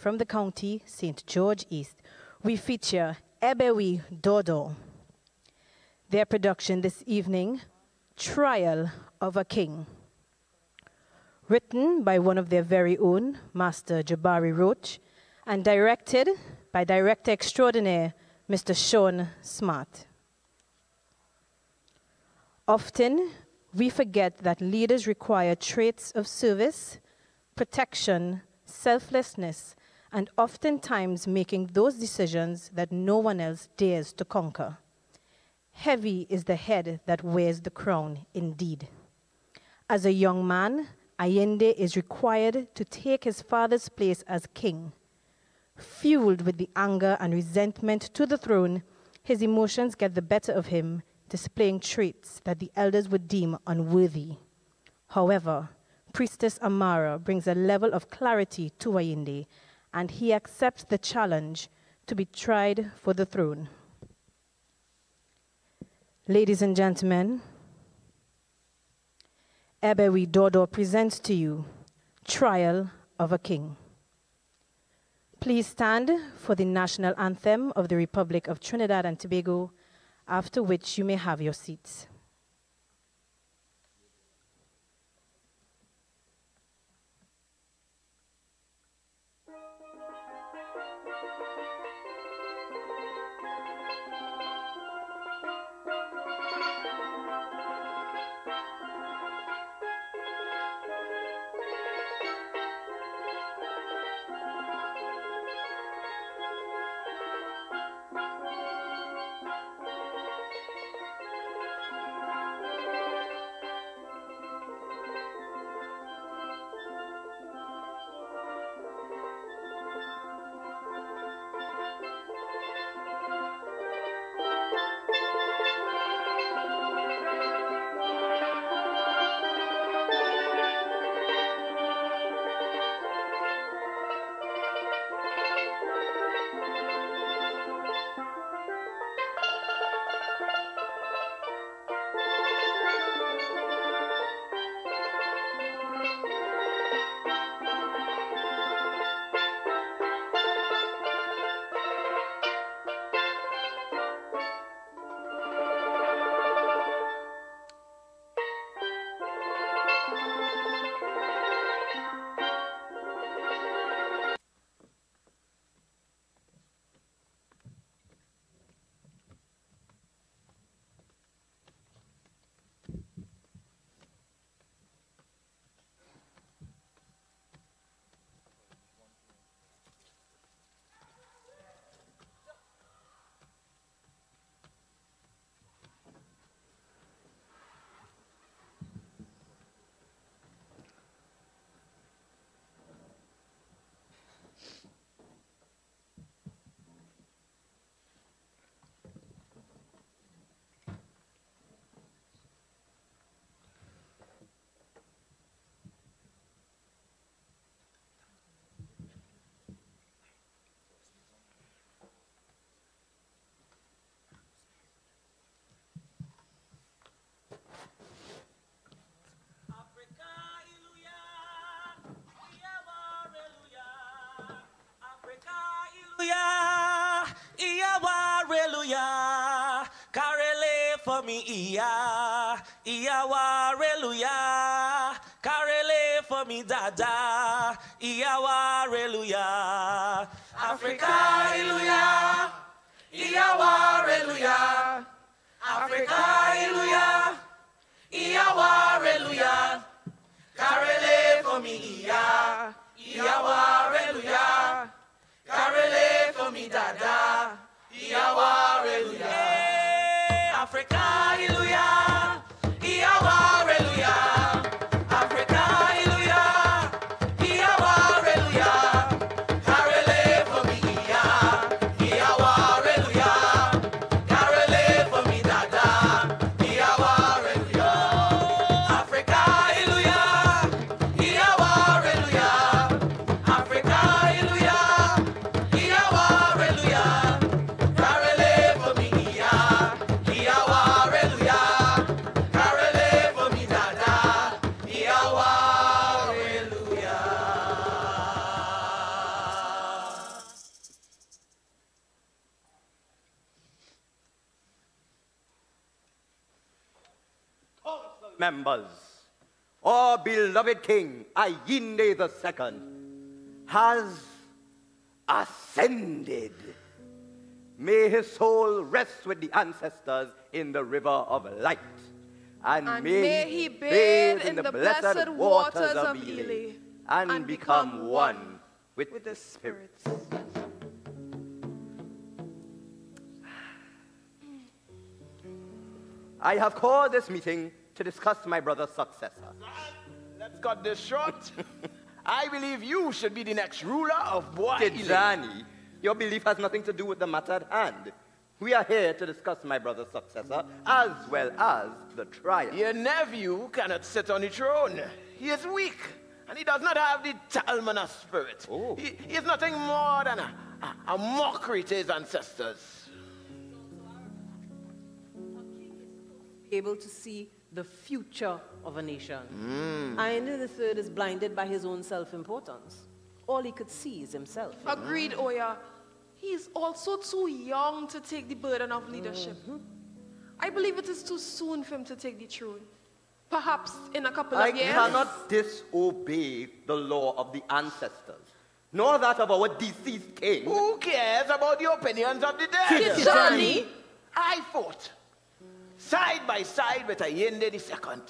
from the county, St. George East, we feature Ebewi Dodo. Their production this evening, Trial of a King. Written by one of their very own, Master Jabari Roach, and directed by Director Extraordinaire, Mr. Sean Smart. Often, we forget that leaders require traits of service, protection, selflessness, and oftentimes making those decisions that no one else dares to conquer. Heavy is the head that wears the crown indeed. As a young man, Allende is required to take his father's place as king. Fueled with the anger and resentment to the throne, his emotions get the better of him, displaying traits that the elders would deem unworthy. However, Priestess Amara brings a level of clarity to Allende, and he accepts the challenge to be tried for the throne. Ladies and gentlemen, Ebewi Dodo presents to you Trial of a King. Please stand for the national anthem of the Republic of Trinidad and Tobago, after which you may have your seats. Hallelujah, Karele for me dada, Iyawa hallelujah, Africa hallelujah, Iyawa hallelujah, Africa hallelujah, Iyawa hallelujah, Karele for me Iyawa hallelujah, Karele for me dada, Iyawa hallelujah, Africa hallelujah. Africa members, our beloved king, Ayinde II, has ascended. May his soul rest with the ancestors in the river of light. And may he bathe in the blessed waters of Ely and become one with the spirits. I have called this meeting to discuss my brother's successor. Let's cut this short. I believe you should be the next ruler of Bois Ely. Tijani, your belief has nothing to do with the matter at hand. We are here to discuss my brother's successor as well as the trial. Your nephew cannot sit on the throne. He is weak, and he does not have the Talmana spirit. Oh. He is nothing more than a mockery to his ancestors. Able to see the future of a nation. Ayinde III is blinded by his own self-importance. All he could see is himself. Agreed, Oya. He is also too young to take the burden of leadership. I believe it is too soon for him to take the throne. Perhaps in a couple of years. I cannot disobey the law of the ancestors, nor that of our deceased king. Who cares about the opinions of the dead? Tijani! I fought side by side with Ayinde II.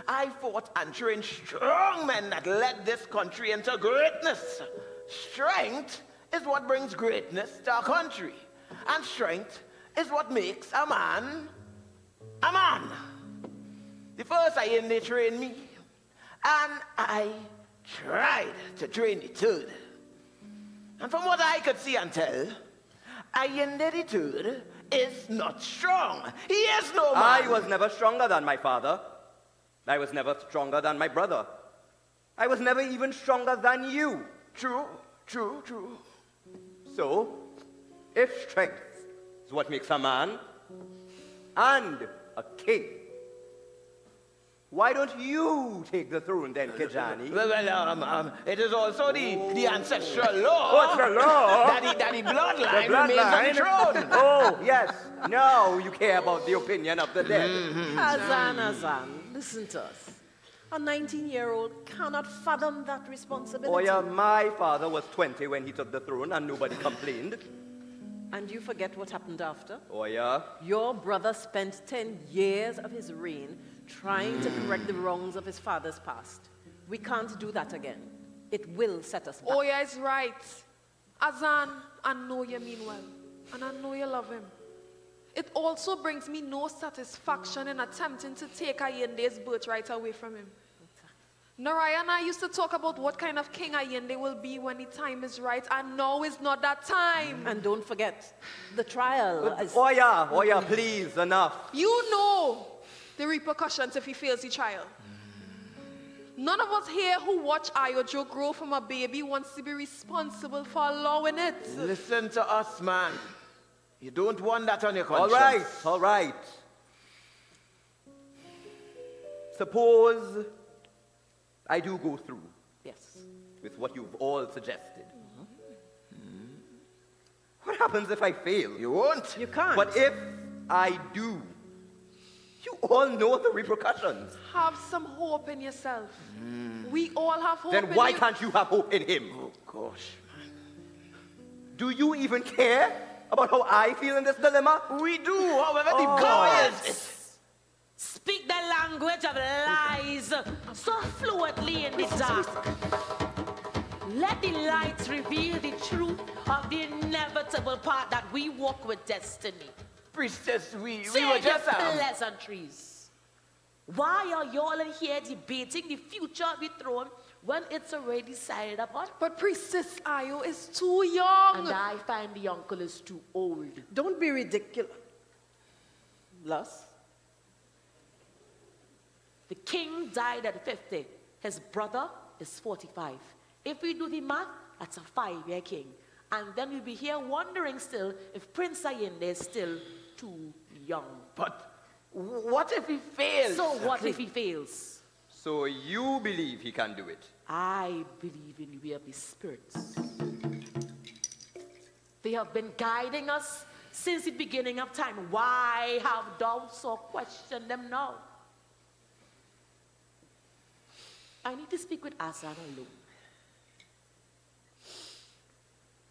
I fought and trained strong men that led this country into greatness. Strength is what brings greatness to our country. And strength is what makes a man a man. The first Ayinde trained me, and I tried to train the third. And from what I could see and tell, Ayinde III is not strong. He is no man. I was never stronger than my father. I was never stronger than my brother. I was never even stronger than you. True, true, true. So, if strength is what makes a man and a king, why don't you take the throne then, Tijani? Well, it is also the ancestral law. What's the law? That the bloodline remains on the throne. Oh, yes. Now you care about the opinion of the dead. Azan, listen to us. A 19-year-old cannot fathom that responsibility. Oh yeah, my father was 20 when he took the throne and nobody complained. And you forget what happened after? Oh yeah? Your brother spent 10 years of his reign trying to correct the wrongs of his father's past. We can't do that again. It will set us back. Oya is right. Azan, I know you mean well, and I know you love him. It also brings me no satisfaction in attempting to take Ayende's birthright away from him. Naraya and I used to talk about what kind of king Ayinde will be when the time is right, and now is not that time. And don't forget, the trial is... Oh yeah, please, enough. You know the repercussions if he fails the trial. None of us here who watch Ayojo grow from a baby wants to be responsible for allowing it. Listen to us, man. You don't want that on your conscience. All right. Suppose I do go through Yes. with what you've all suggested. What happens if I fail? You won't. You can't. But if I do, you all know the repercussions. Have some hope in yourself. We all have hope in Then why you. can't you have hope in him? Oh, gosh, man. Do you even care about how I feel in this dilemma? We do, however, the Oh. point is... Speak the language of lies so fluently in the dark. Let the lights reveal the truth of the inevitable path that we walk with destiny. Priestess, we were Save your just... pleasantries. Why are y'all in here debating the future of the throne when it's already decided upon? But Priestess Ayo is too young. And I find the uncle is too old. Don't be ridiculous. The king died at 50. His brother is 45. If we do the math, that's a 5-year king. And then we'll be here wondering still if Prince Ayinde is still too young. But what if he fails? So what if he fails? So you believe he can do it? I believe in the way of the spirits. They have been guiding us since the beginning of time. Why have thou so questioned them now? I need to speak with Azan alone.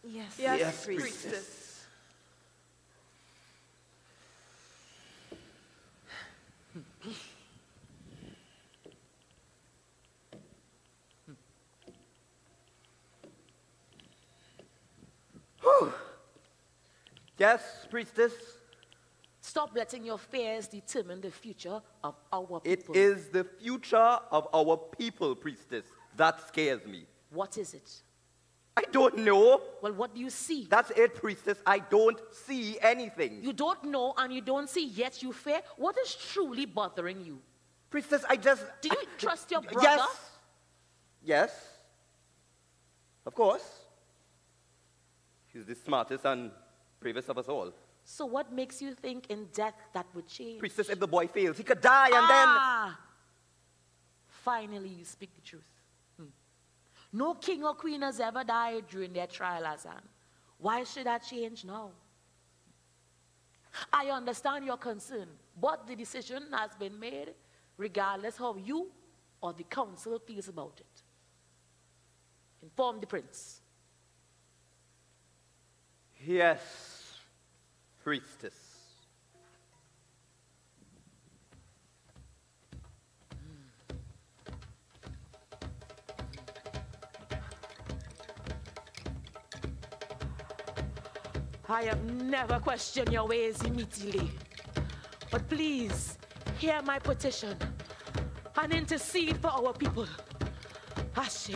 Yes, Yes, priestess. Yes, priestess? Stop letting your fears determine the future of our It people. is the future of our people, priestess. That scares me. What is it? I don't know. Well, what do you see? That's it, priestess. I don't see anything. You don't know and you don't see, yet you fear. What is truly bothering you? Priestess, I just... Do you trust your brother? Yes. Yes. Of course. He's the smartest and bravest of us all. So what makes you think in death that would change? Priestess, if the boy fails, he could die and then... Finally, you speak the truth. No king or queen has ever died during their trial, Azan. Why should that change now? I understand your concern, but the decision has been made regardless how you or the council feels about it. Inform the prince. Yes, priestess. I have never questioned your ways immediately. But please, hear my petition and intercede for our people. Ashe.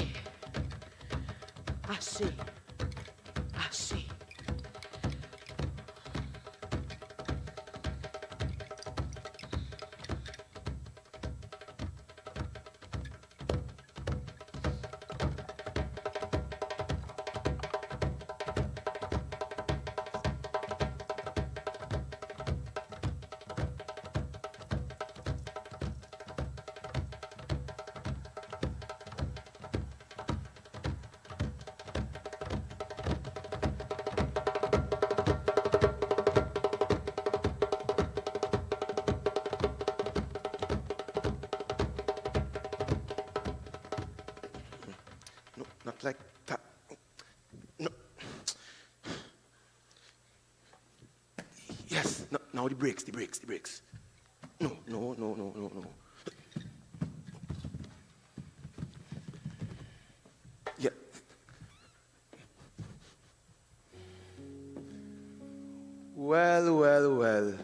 Ashe. Ashe. Not like that. No. Yes, no, now the brakes. No. Yeah. Well.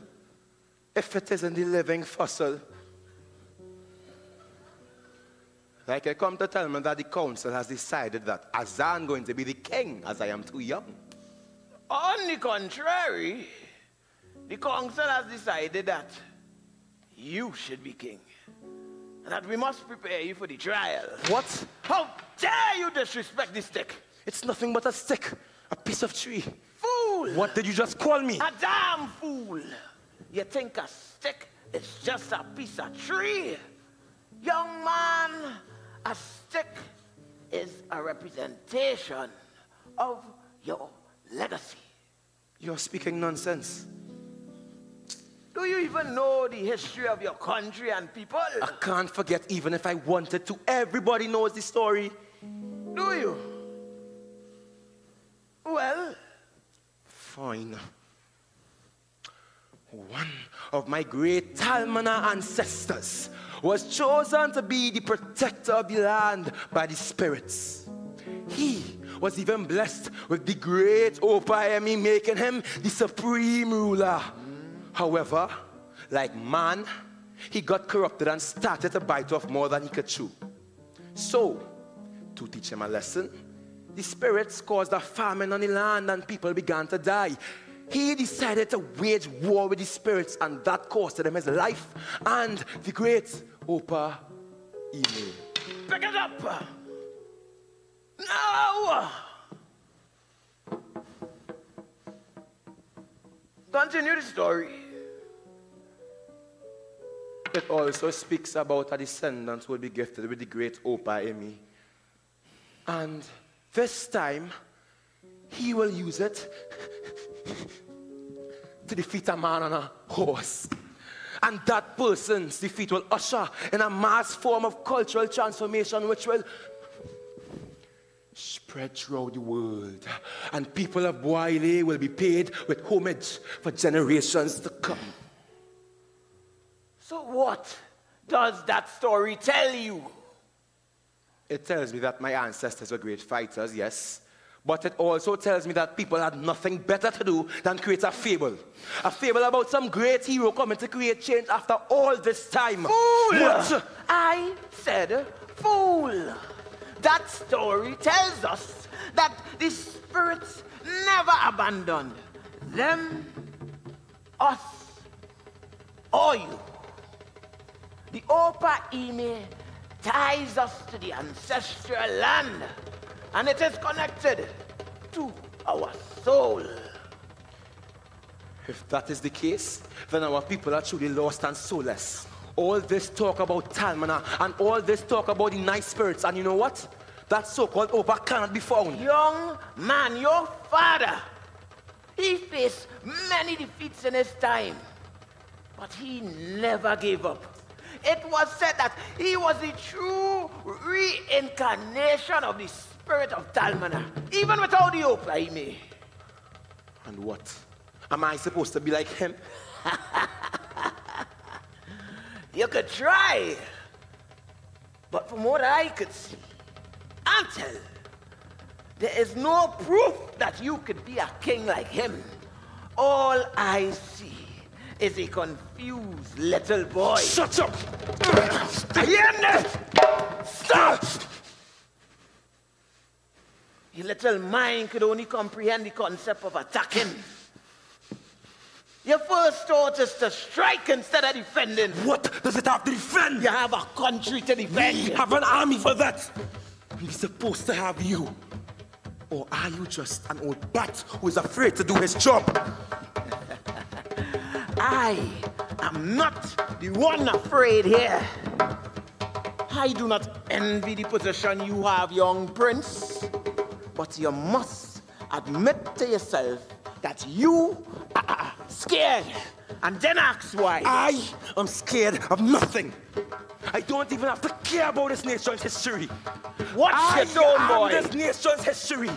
If it isn't the living fossil, like I come to tell me that the council has decided that Azan going to be the king, as I am too young. On the contrary, the council has decided that you should be king. And that we must prepare you for the trial. What? How dare you disrespect the stick? It's nothing but a stick, a piece of tree. Fool! What did you just call me? A damn fool! You think a stick is just a piece of tree? Young man, a stick is a representation of your legacy. You're speaking nonsense. Do you even know the history of your country and people? I can't forget even if I wanted to. Everybody knows the story. Do you? Well, fine. One of my great Talmana ancestors was chosen to be the protector of the land by the spirits. He was even blessed with the great Opayemi, making him the supreme ruler. However, like man, he got corrupted and started to bite off more than he could chew. So, to teach him a lesson, the spirits caused a famine on the land and people began to die. He decided to wage war with the spirits, and that costed him his life and the great Opa Ime. Pick it up! Now! Continue the story. It also speaks about a descendant who will be gifted with the great Opa Ime. And this time, he will use it to defeat a man on a horse. And that person's defeat will usher in a mass form of cultural transformation which will spread throughout the world. And people of Boile will be paid with homage for generations to come. So what does that story tell you? It tells me that my ancestors were great fighters, yes. But it also tells me that people had nothing better to do than create a fable. A fable about some great hero coming to create change after all this time. Fool! What? I said fool. That story tells us that the spirits never abandoned them, us, or you. The Opa Ime ties us to the ancestral land, and it is connected to our soul. If that is the case, then our people are truly lost and soulless. All this talk about Talmana and all this talk about the nice spirits, and you know what? That so-called Opa cannot be found. Young man, your father, he faced many defeats in his time, but he never gave up. It was said that he was the true reincarnation of the spirit of Talmana, even without the Opa Ime. And what? Am I supposed to be like him? You could try, but from what I could see and tell, there is no proof that you could be a king like him. All I see is a confused little boy. Shut up! Stop! Your little mind could only comprehend the concept of attacking. Your first thought is to strike instead of defending. What does it have to defend? You have a country to defend. We have an army for that. We're supposed to have you. Or are you just an old bat who is afraid to do his job? I am not the one afraid here. I do not envy the position you have, young prince. But you must admit to yourself that you are scared. And then ask why. I am scared of nothing. I don't even have to care about this nation's history. What's your tone, boy? This nation's history.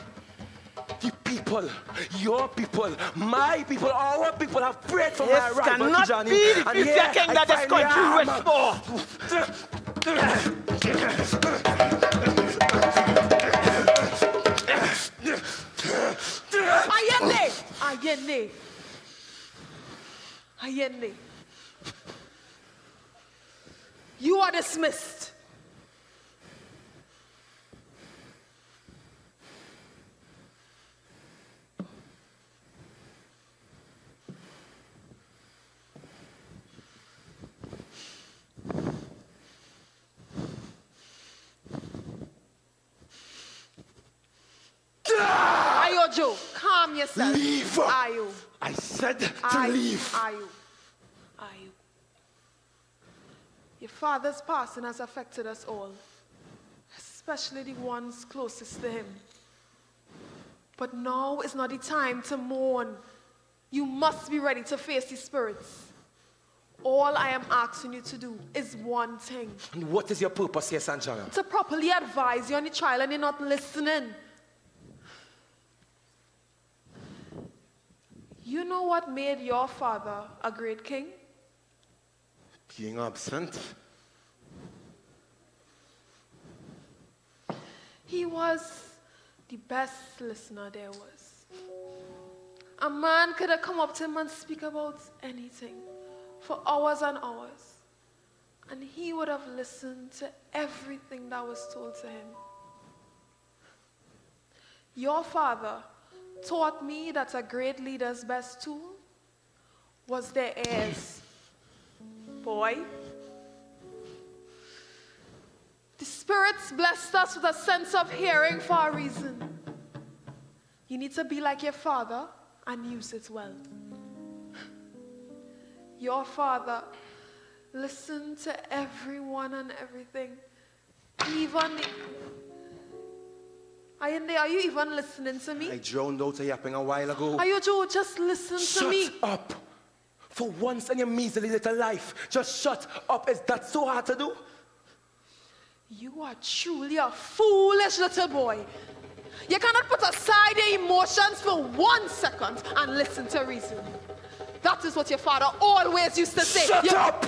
The people, your people, my people, our people have prayed for my This rival cannot Tijani, be the and future here king I that this finally country am. wished for. Ayende! Ayende! You are dismissed. Ayojo, calm yourself. Leave. Ayo. I said to leave. Ayo. Your father's passing has affected us all, especially the ones closest to him. But now is not the time to mourn. You must be ready to face the spirits. All I am asking you to do is one thing. And what is your purpose here, Sanjana? To properly advise you on the trial, and you're not listening. You know what made your father a great king? Being absent. He was the best listener there was. A man could have come up to him and speak about anything for hours and hours, and he would have listened to everything that was told to him. Your father taught me that a great leader's best tool was their ears. Boy, the spirits blessed us with a sense of hearing for a reason. You need to be like your father and use it well. Your father listened to everyone and everything, even Ayende, are you even listening to me? I drowned out a yapping a while ago. Ayojo, just listen to me. Shut up! For once in your measly little life, just shut up. Is that so hard to do? You are truly a foolish little boy. You cannot put aside your emotions for 1 second and listen to reason. That is what your father always used to say. Shut up!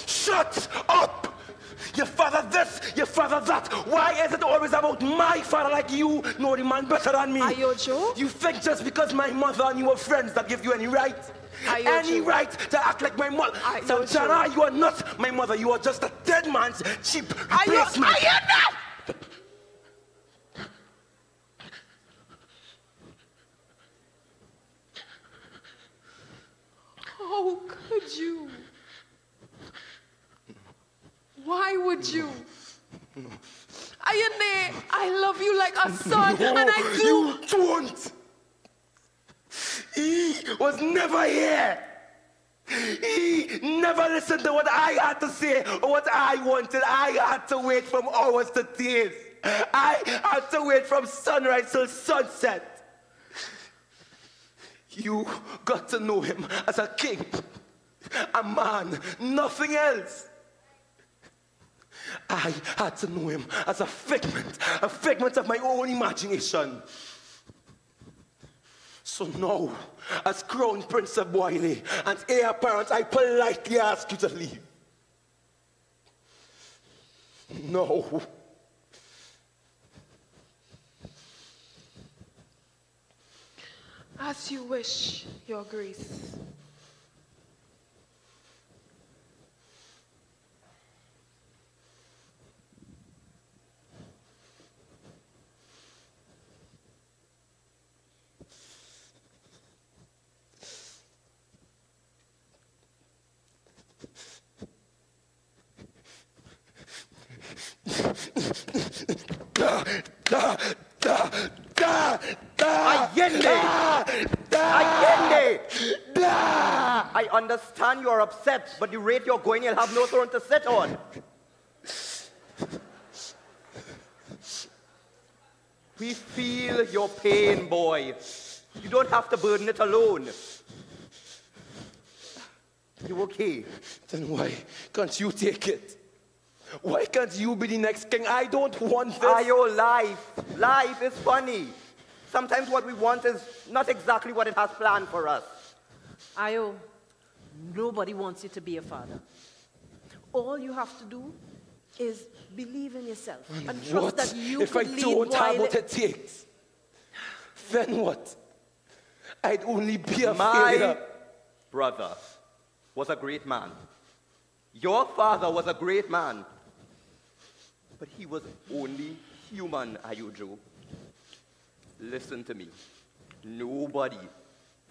Shut up! Your father this, your father that. Why is it always about my father like you know the man better than me? Ayojo? You think just because my mother and you were friends that give you any right? Ayojo. Any right to act like my mother? Santana, you are not my mother. You are just a dead man's cheap replacement. How could you? Why would you? Ayane, I love you like a son, No, and I do. You don't. He was never here. He never listened to what I had to say or what I wanted. I had to wait from hours to days. I had to wait from sunrise till sunset. You got to know him as a king, a man, nothing else. I had to know him as a figment of my own imagination. So now, as Crown Prince of Boyle and heir apparent, I politely ask you to leave. No. As you wish, Your Grace. Allende! I understand you're upset, but the rate you're going, you'll have no throne to sit on. We feel your pain, boy. You don't have to burden it alone. You okay? Then why can't you take it? Why can't you be the next king? I don't want this. Ayo, life is funny. Sometimes what we want is not exactly what it has planned for us. Ayo, nobody wants you to be a father. All you have to do is believe in yourself and trust that you if I could lead don't have while what it takes? Then what? I'd only be a My failure. brother was a great man. Your father was a great man. But he was only human, Ayojo. Listen to me. Nobody,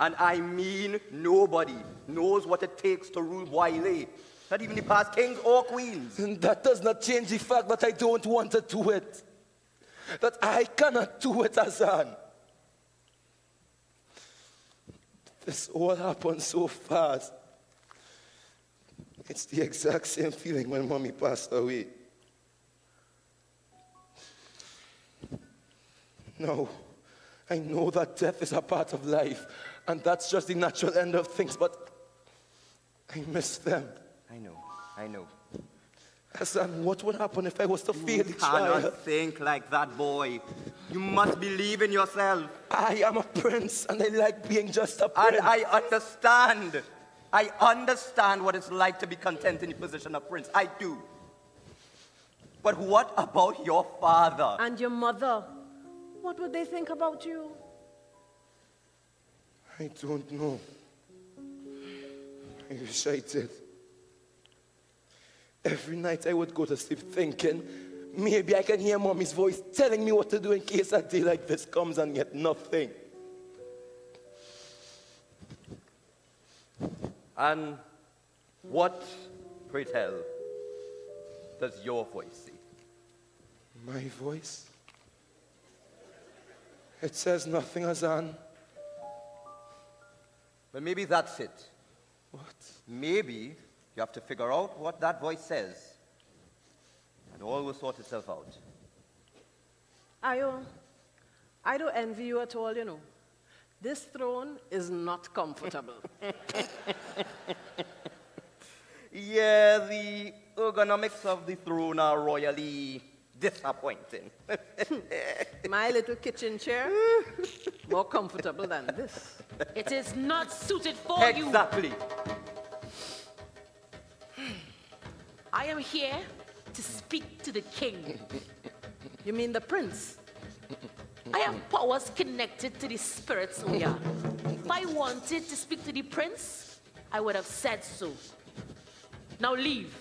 and I mean nobody, knows what it takes to rule Boyle. Not even the past kings or queens. And that does not change the fact that I don't want to do it. That I cannot do it, Azan. This all happened so fast. It's the exact same feeling when Mommy passed away. No, I know that death is a part of life, and that's just the natural end of things, but I miss them. I know. Hassan, what would happen if I was to fail the You trial? cannot think like that, boy. You must believe in yourself. I am a prince, and I like being just a prince. And I understand. I understand what it's like to be content in the position of prince. I do. But what about your father? And your mother? What would they think about you? I don't know. I wish I did. Every night I would go to sleep thinking, maybe I can hear Mommy's voice telling me what to do in case a day like this comes and yet nothing. And what, pray tell, does your voice say? My voice? It says nothing, Azan. Well, maybe that's it. What? Maybe you have to figure out what that voice says, and all will sort itself out. I don't envy you at all, you know. This throne is not comfortable. Yeah, the ergonomics of the throne are royally disappointing. My little kitchen chair, more comfortable than this. It is not suited for you. Exactly. I am here to speak to the king. You mean the prince? I have powers connected to the spirits, Oya. If I wanted to speak to the prince, I would have said so. Now leave.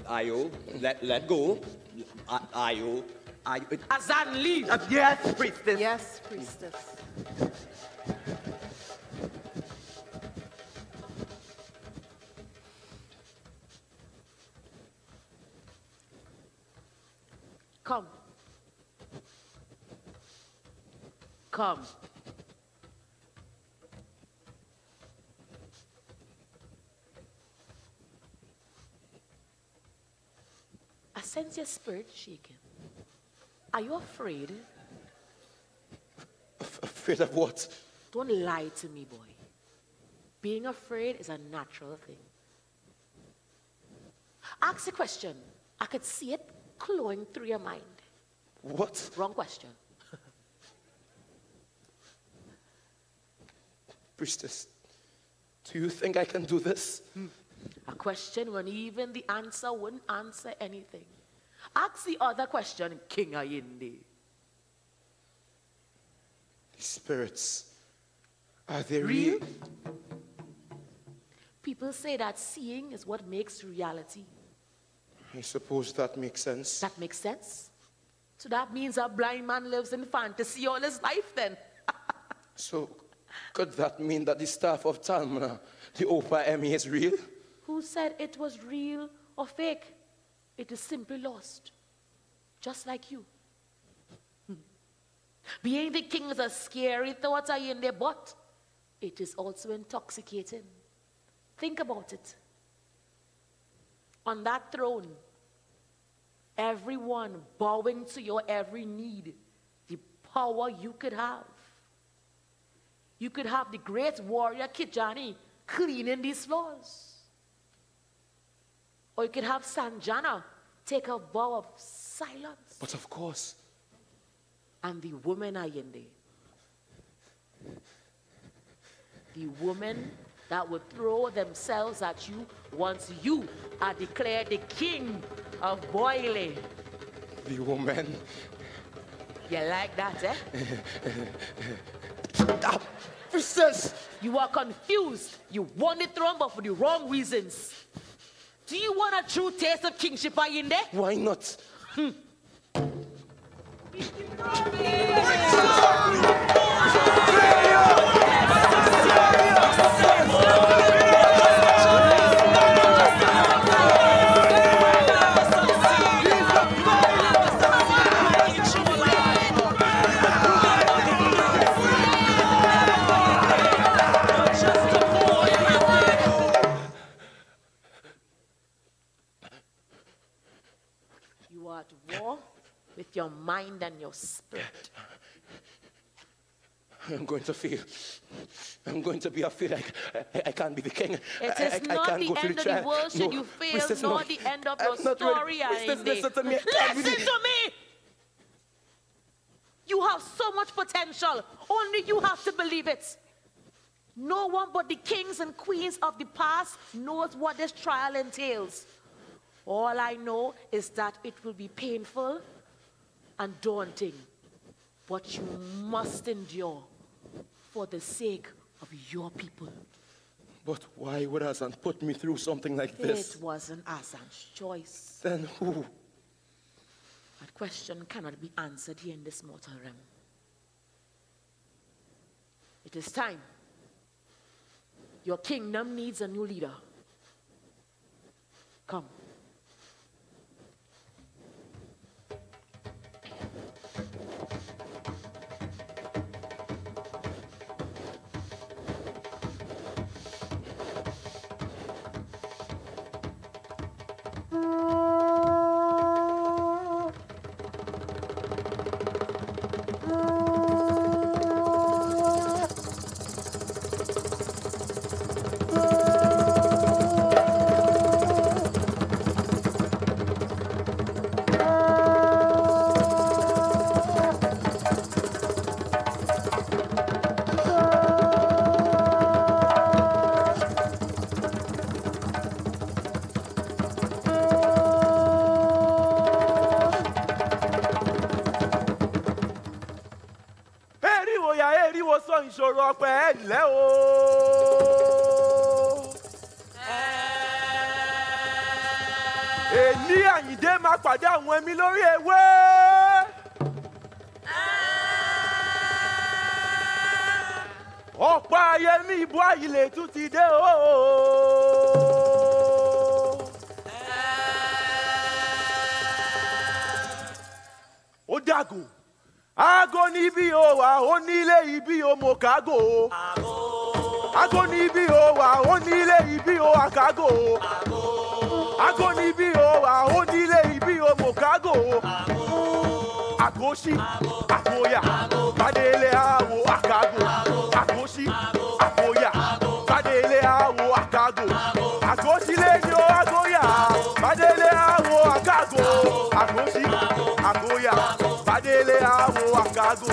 Ayo, let go. Ayo. Azan, leave. Yes, priestess. Yes, priestess. Come. Come. I sense your spirit shaking. Are you afraid? Afraid of what? Don't lie to me, boy. Being afraid is a natural thing. Ask a question. I could see it glowing through your mind. What? Wrong question. Priestess, do you think I can do this? A question when even the answer wouldn't answer anything. Ask the other question, King Ayinde. The spirits, are they real? People say that seeing is what makes reality. I suppose that makes sense. That makes sense? So that means a blind man lives in fantasy all his life then. So, could that mean that the staff of Talmana, the Opa Emmy, is real? Who said it was real or fake? It is simply lost. Just like you. Being the king is a scary thought in there, but it is also intoxicating. Think about it. On that throne, everyone bowing to your every need, the power you could have. You could have the great warrior Kijani cleaning these floors. Or you could have Sanjana take a vow of silence. But of course. And the woman Ayinde. The women that would throw themselves at you once you are declared the king of Boile. The woman. You like that, eh? Princess! You are confused. You want the throne, but for the wrong reasons. Do you want a true taste of kingship, Ayinde? Why not? You are at war with your mind and your spirit. I'm going to feel. I'm going to be afraid. I can't be the king. It is not can't the go end of the world should you fail, Princess, nor no. the end of I'm your not story, ready. Princess, Ayinde. listen to me. Listen to me! You have so much potential. Only you have to believe it. No one but the kings and queens of the past knows what this trial entails. All I know is that it will be painful and daunting. But you must endure for the sake of your people. But why would Azan put me through something like this? It wasn't Azan's choice. Then who? That question cannot be answered here in this mortal realm. It is time. Your kingdom needs a new leader. Come. eriwo ya eriwo sọ ìṣòro ọpẹ́ ẹ̀lẹ́ o. Èmi Àyìndé máa pàdé àwọn ẹ̀mí lórí ewé. Ọ̀pá ayẹmí ìbú àyìnlẹ̀ tún ti dé o. Ó dàgò. Ago níbí o wà, ó nílé ibi o mo kágò. Ago níbí o wà, ó nílé ibi o àkágò. Ago níbí o wà, ó nílé ibi o mo kágò. Àgòsí, àgòyà, bàdélé àwò àkágò. Àgòsí, àgòyà, bàdélé àwò àkágò. Àgòsí lẹ́yìn o àgòyà, bàdélé àwò àkágò. Àgòsí, àgòyà, bàdélé àwò àkágò.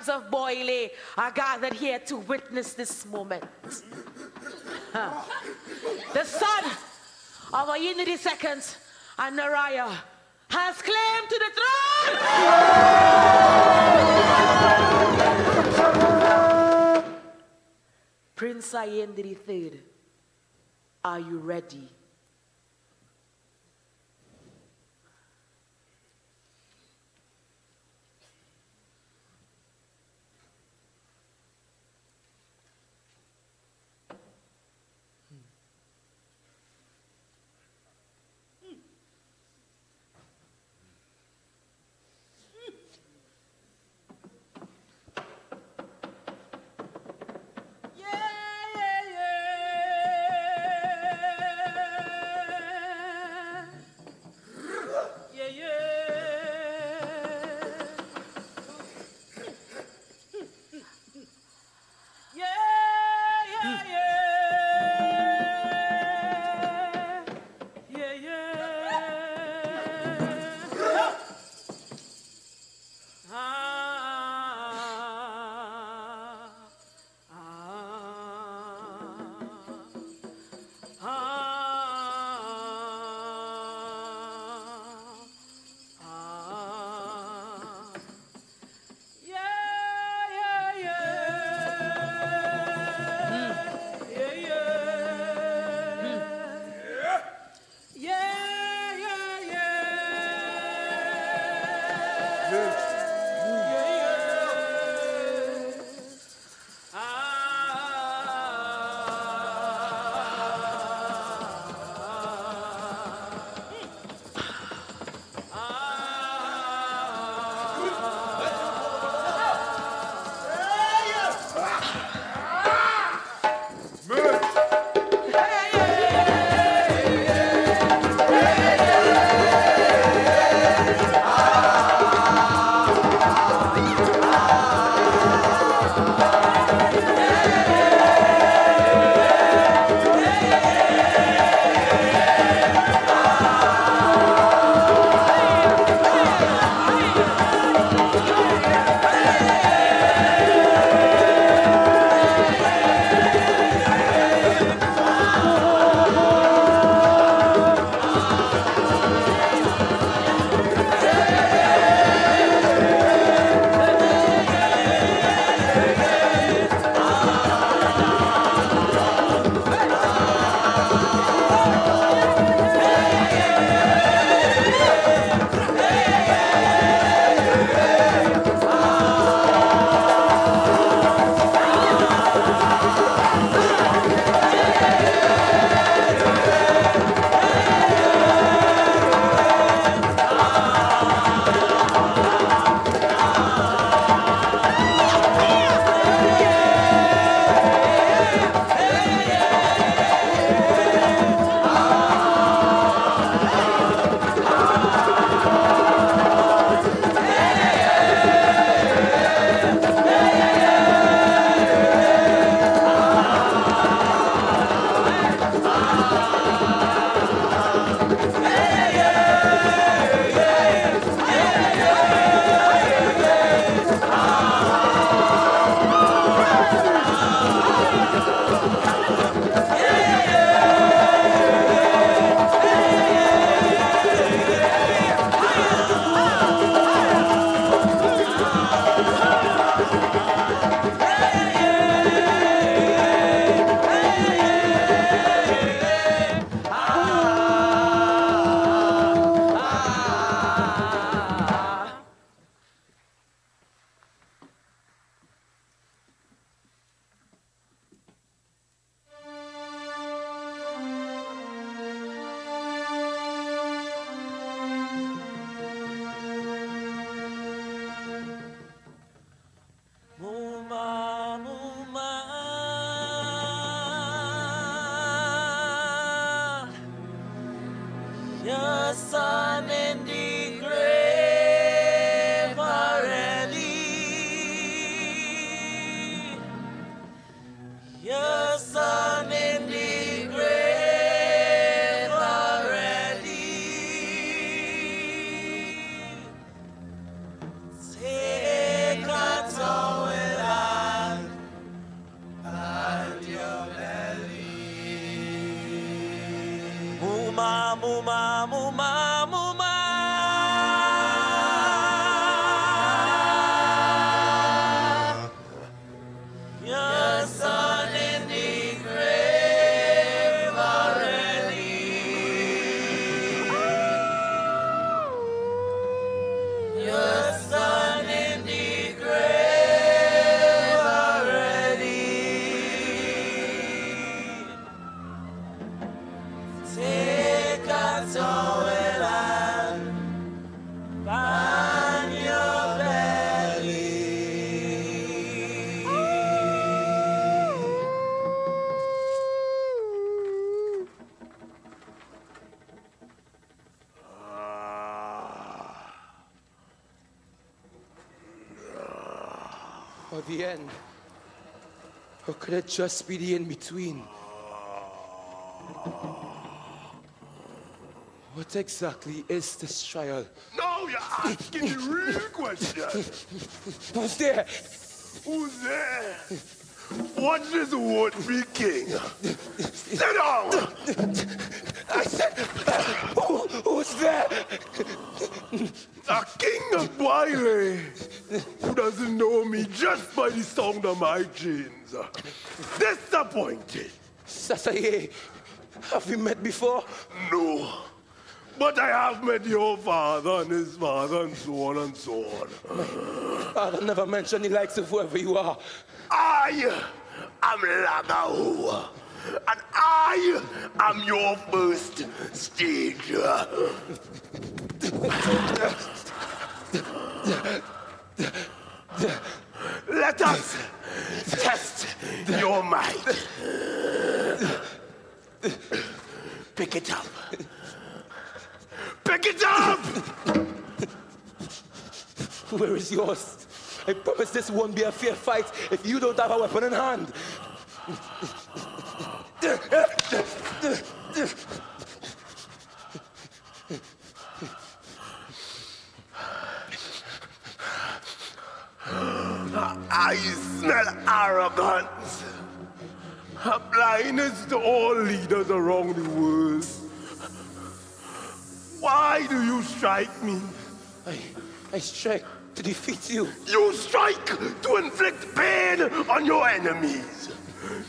sons of Boyle are gathered here to witness this moment. The son of Ayinde II and Naraya has claim to the throne. Prince Ayinde III, are you ready? or the end? Or could it just be the in-between? What exactly is this trial? Now you're asking the real question. Who's there? Who's there? Watch this would be king. Sit down! I said, who's there? A king of Wiley who doesn't know me just by the sound of my jeans. Disappointed. Sasaye, have we met before? No. But I have met your father and his father and so on and so on. Father never mentioned the likes of whoever you are. I am Lagahu, and I am your first stage. Let us test your might. Pick it up. Pick it up! Where is yours? I promise this won't be a fair fight if you don't have a weapon in hand. I smell arrogance. A blindness to all leaders around the world. Why do you strike me? I strike to defeat you. You strike to inflict pain on your enemies.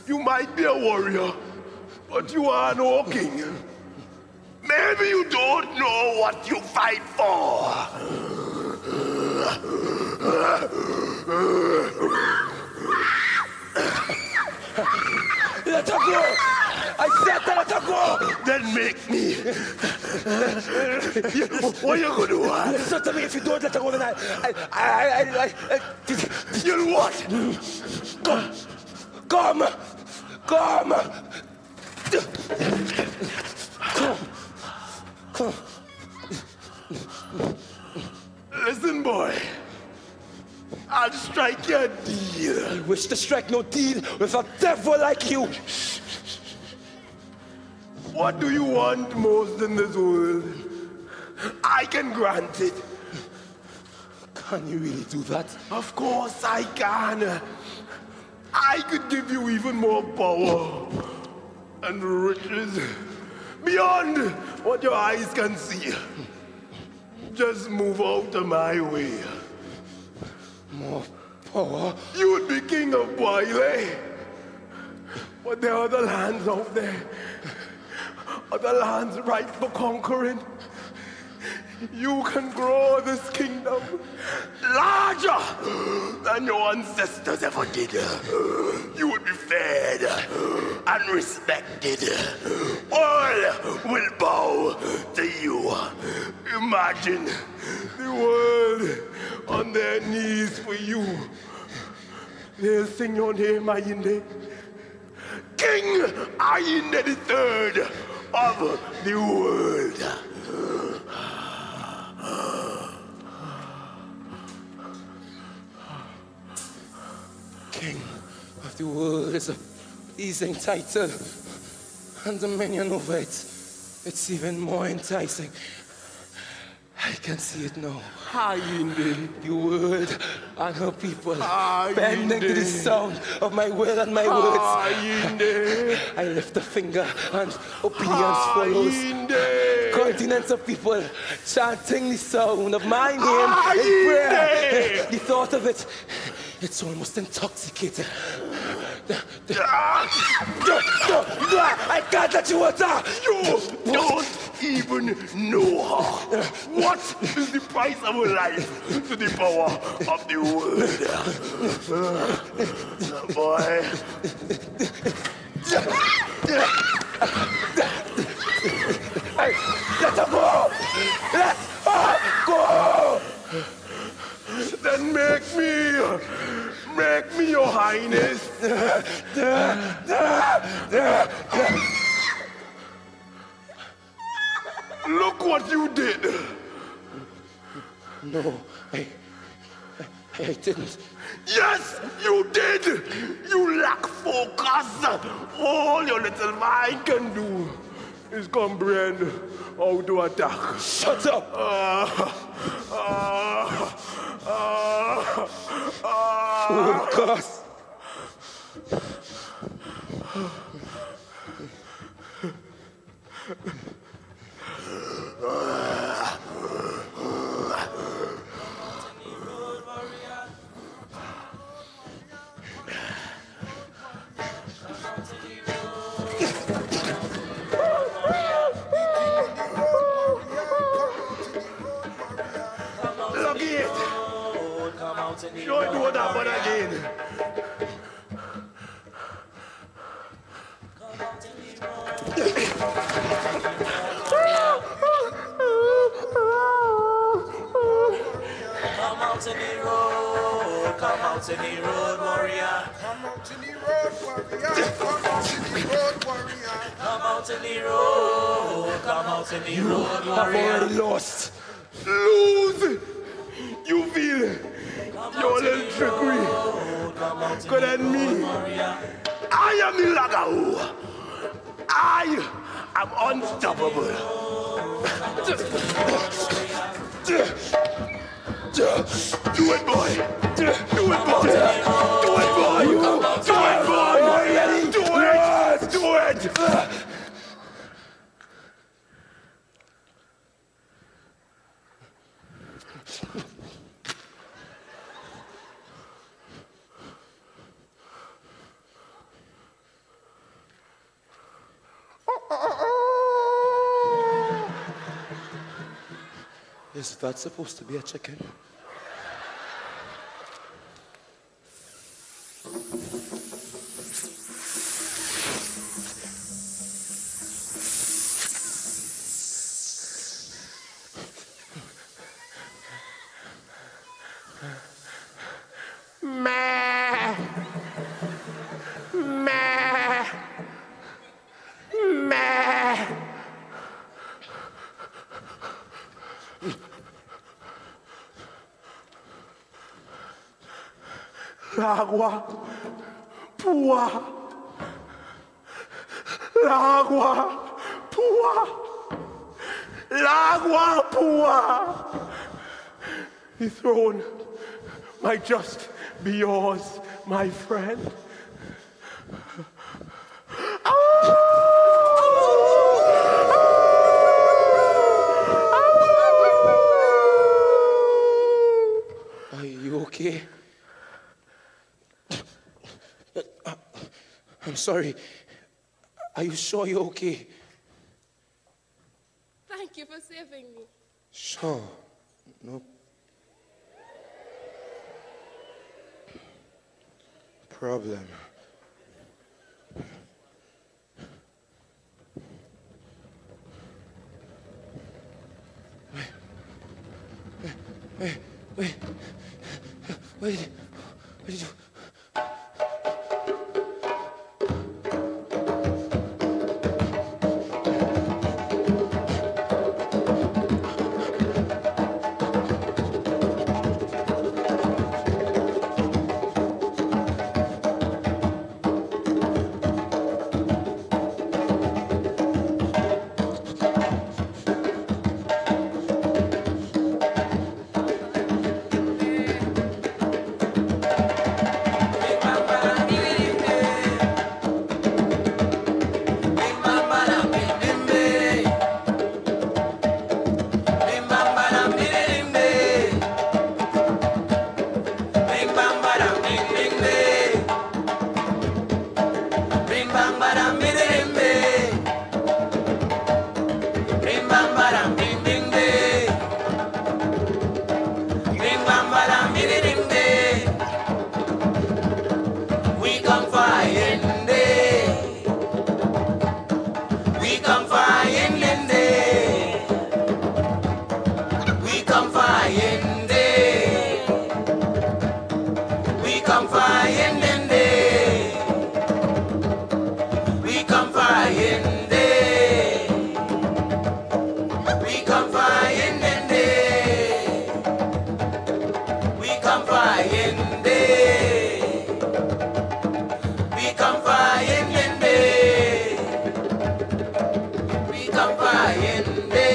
You might be a warrior, but you are no king. Maybe you don't know what you fight for. Let her go! I said to let her go! Then make me. What are you going to do? Listen to me, if you don't let her go, then You'll what? Come! Listen, boy. I'll strike you a deal. I wish to strike no deal with a devil like you. What do you want most in this world? I can grant it. Can you really do that? Of course I can. I could give you even more power and riches beyond what your eyes can see. Just move out of my way. More power? You would be king of Wiley. But there are other lands out there. Other lands ripe for conquering. You can grow this kingdom larger than your ancestors ever did. You would be fed and respected. All will bow to you. Imagine the world on their knees for you. They'll sing your name, Ayinde. King Ayinde III of the world. King of the world is a pleasing title, and the minion over it, it's even more enticing. I can see it now. Ayinde. The world and her people Ayinde. bending to the sound of my will and my words. Ayinde. I lift a finger and obedience follows. Ayinde. Continents of people chanting the sound of my name in Ayinde. prayer. The thought of it, it's almost intoxicating. I can't let you water. You don't even know her. What is the price of a life to the power of the world? Boy. Let her go! Let her go! Then make me your highness. Look what you did. No, I didn't. Yes, you did. You lack focus. All your little mind can do is comprehend how to attack. Shut up. Focus. Don't do that one again. Come out in the road, come out in the road, warrior. Come out in the road, warrior. Come out in the road, warrior. Come out in the road, come out in the road, warrior. I've already lost. Lose. You feel your little trickery. Good at me. I am the Lagao. I am unstoppable. Do it, boy. Do it, boy. Do it, boy. Do it, boy. Do it. Do it. Is that supposed to be a chicken? L'agua pua. L'agua pua. L'agua pua. The throne might just be yours, my friend. Are you okay? I'm sorry. Are you sure you're okay? Thank you for saving me. Sure. No problem. Wait. What did you... come for Yende. We come for Yende. We come for Yende.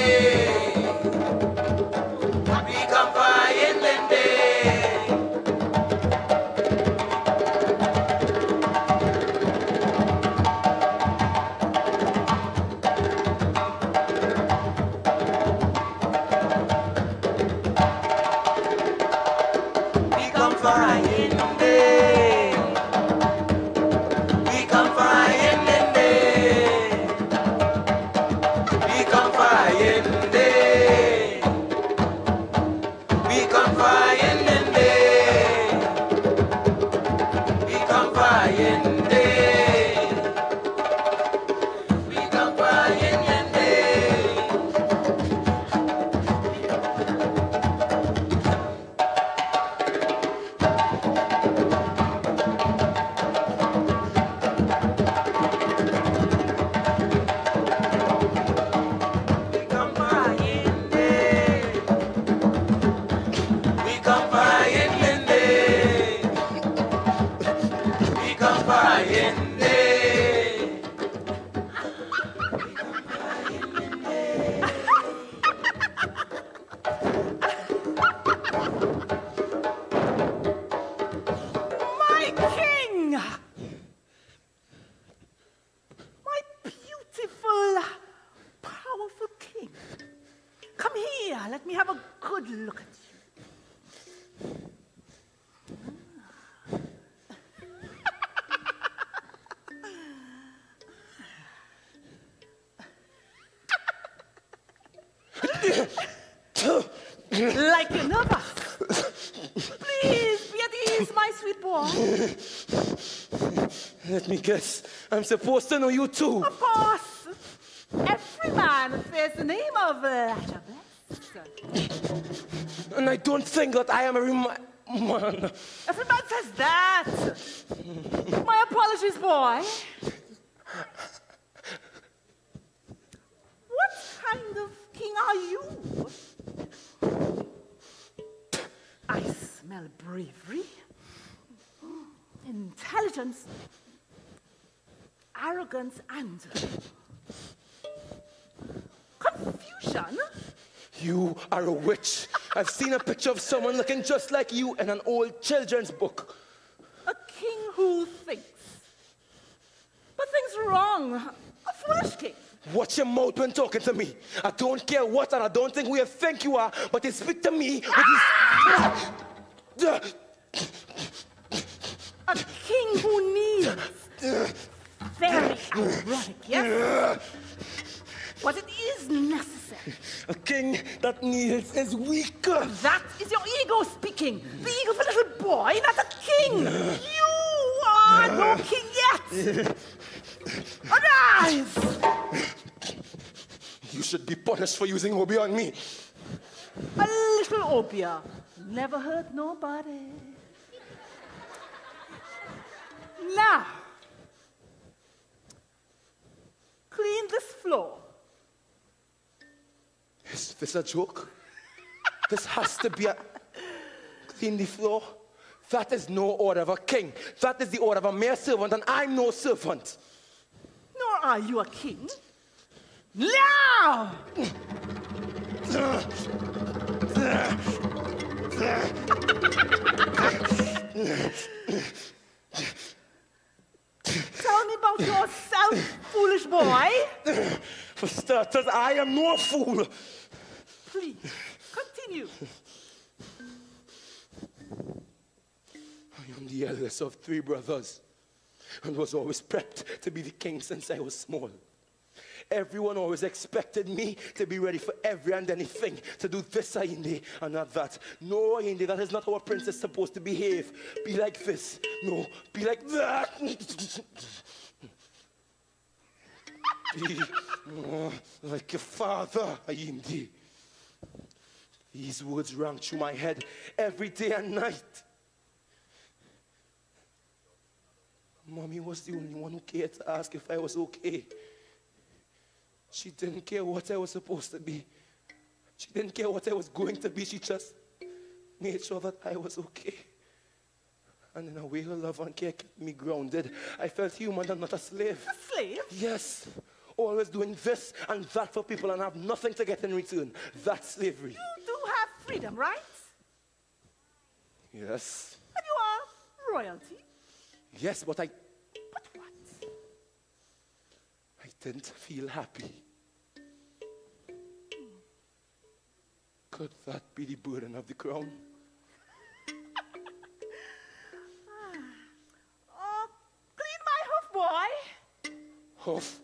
We come for Yende. Let me have a good look at you. Like you're nervous. Please, be at ease, my sweet boy. Let me guess. I'm supposed to know you too. Of course. Every man fears the name of Elijah. And I don't think that I am a man. Every man says that. My apologies, boy. What kind of king are you? I smell bravery, intelligence, arrogance, and confusion. You are a witch. I've seen a picture of someone looking just like you in an old children's book. A king who thinks, but thinks wrong. A foolish king. Watch your mouth when talking to me. I don't care what and I don't think who you think you are, but you speak to me with this... A king who kneels. Very ironic, yes? But it is necessary. A king that kneels is weak. That is your ego speaking. The ego of a little boy, not a king. You are no king yet. Arise! You should be punished for using Obi on me. A little obeah never hurt nobody. Now, clean this floor. Is this a joke? This has to be a... Clean the floor? That is no order of a king. That is the order of a mere servant, and I'm no servant. Nor are you a king. Now! Tell me about yourself, foolish boy. For starters, I am no fool. Please, continue. I am the eldest of 3 brothers and was always prepped to be the king since I was small. Everyone always expected me to be ready for every and anything, to do this Ainde and not that. No, Ainde, that is not how a prince is supposed to behave. Be like this. No, be like that. Be like your father, Ainde. These words rang through my head every day and night. Mommy was the only one who cared to ask if I was okay. She didn't care what I was supposed to be. She didn't care what I was going to be. She just made sure that I was okay. And in a way, her love and care kept me grounded. I felt human and not a slave. A slave? Yes. Always doing this and that for people and have nothing to get in return. That's slavery. You do have freedom, right? Yes. And you are royalty. Yes, but But what? I didn't feel happy. Could that be the burden of the crown? Oh, clean my hoof, boy. Huff.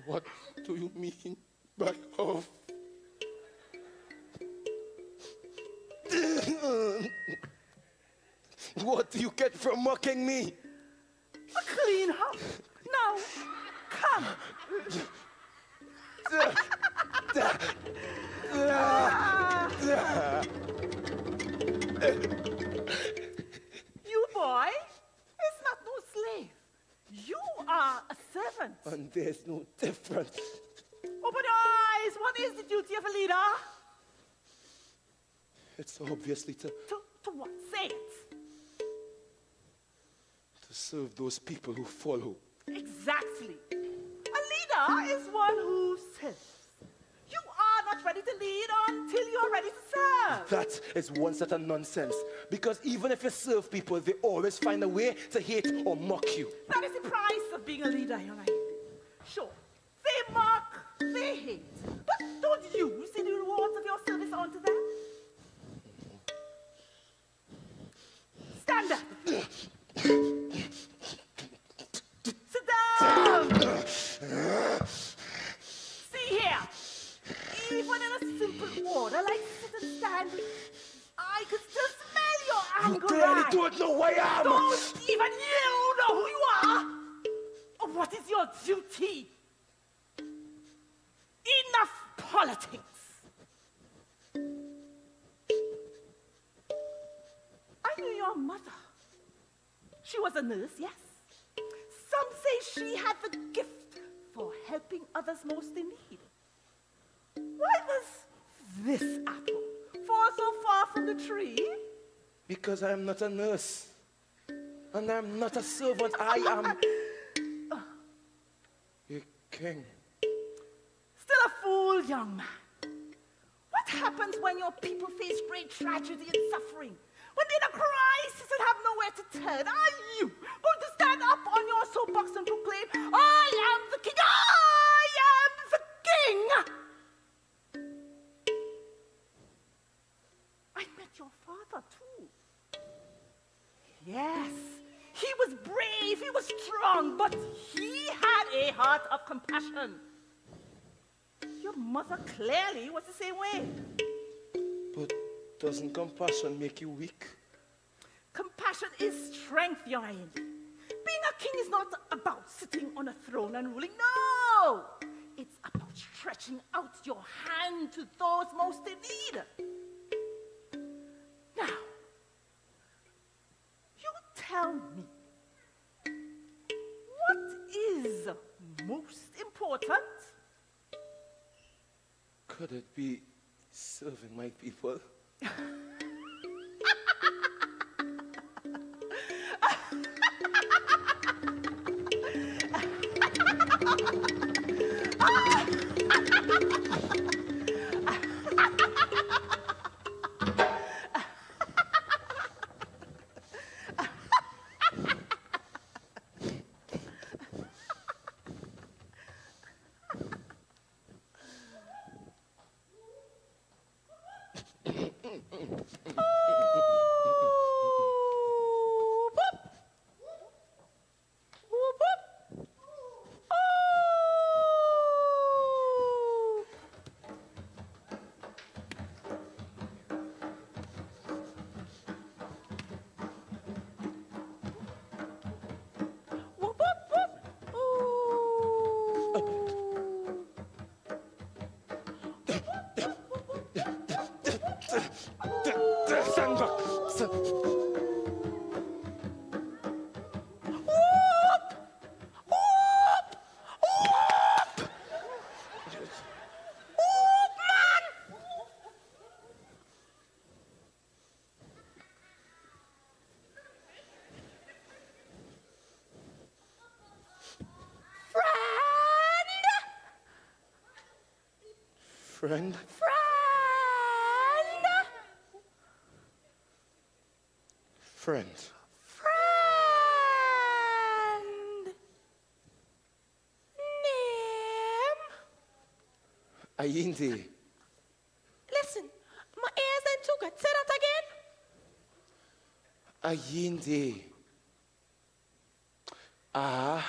What do you mean by huff? What do you get from mocking me? A clean hoof. Now, come. You, boy, is not no slave. You are a servant. And there's no difference. Open your eyes. What is the duty of a leader? It's obviously to To what? Say it. serve those people who follow. Exactly. A leader is one who serves. You are not ready to lead until you are ready to serve. That is one set of nonsense. Because even if you serve people, they always find a way to hate or mock you. That is the price of being a leader, you know. Sure, they mock, they hate. But don't you see the rewards of your service onto them? Stand up. Sit down. See here. Even in a simple order like sit and stand, I could still smell your anger. You clearly don't know who I am. Don't even you know who you are. Or what is your duty? Enough politics. I knew your mother. She was a nurse, yes. Some say she had the gift for helping others most in need. Why does this apple fall so far from the tree? Because I am not a nurse. And I am not a servant. I am a king. Still a fool, young man. What happens when your people face great tragedy and suffering? When they're in a crisis and have nowhere to turn, are you going to stand up on your soapbox and proclaim, I am the king, I am the king? I met your father too. Yes, he was brave, he was strong, but he had a heart of compassion. Your mother clearly was the same way. But doesn't compassion make you weak? Compassion is strength, Your Highness. Being a king is not about sitting on a throne and ruling. No! It's about stretching out your hand to those most in need. Now, you tell me, what is most important? Could it be serving my people? Friend? Friend? Friend. Friend. Name? Ayinde. Listen, my ears ain't too good. Say that again. Ayinde. Ah.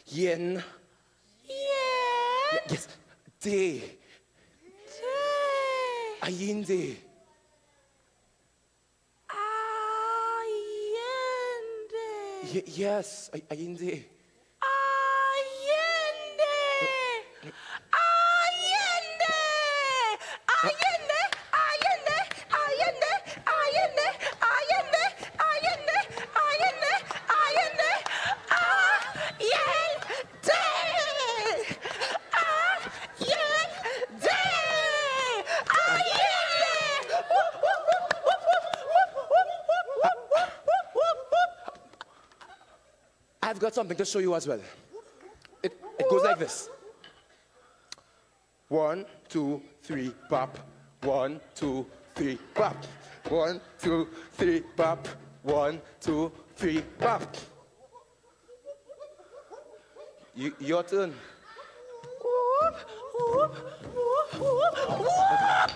Yen. Yen. Yes. Day. Ayinde. Ayende. Yes, Ayinde. Ayende. Ayende. Ayende. Ayende. Ayende. Ayende. Ayende. Ayende. Ayende. Ayende. I've got something to show you as well. It goes like this. 1, 2, 3, pop. 1, 2, 3, pop. 1, 2, 3, pop. 1, 2, 3, pop. Your turn. Whoop, whoop, whoop, whoop, whoop,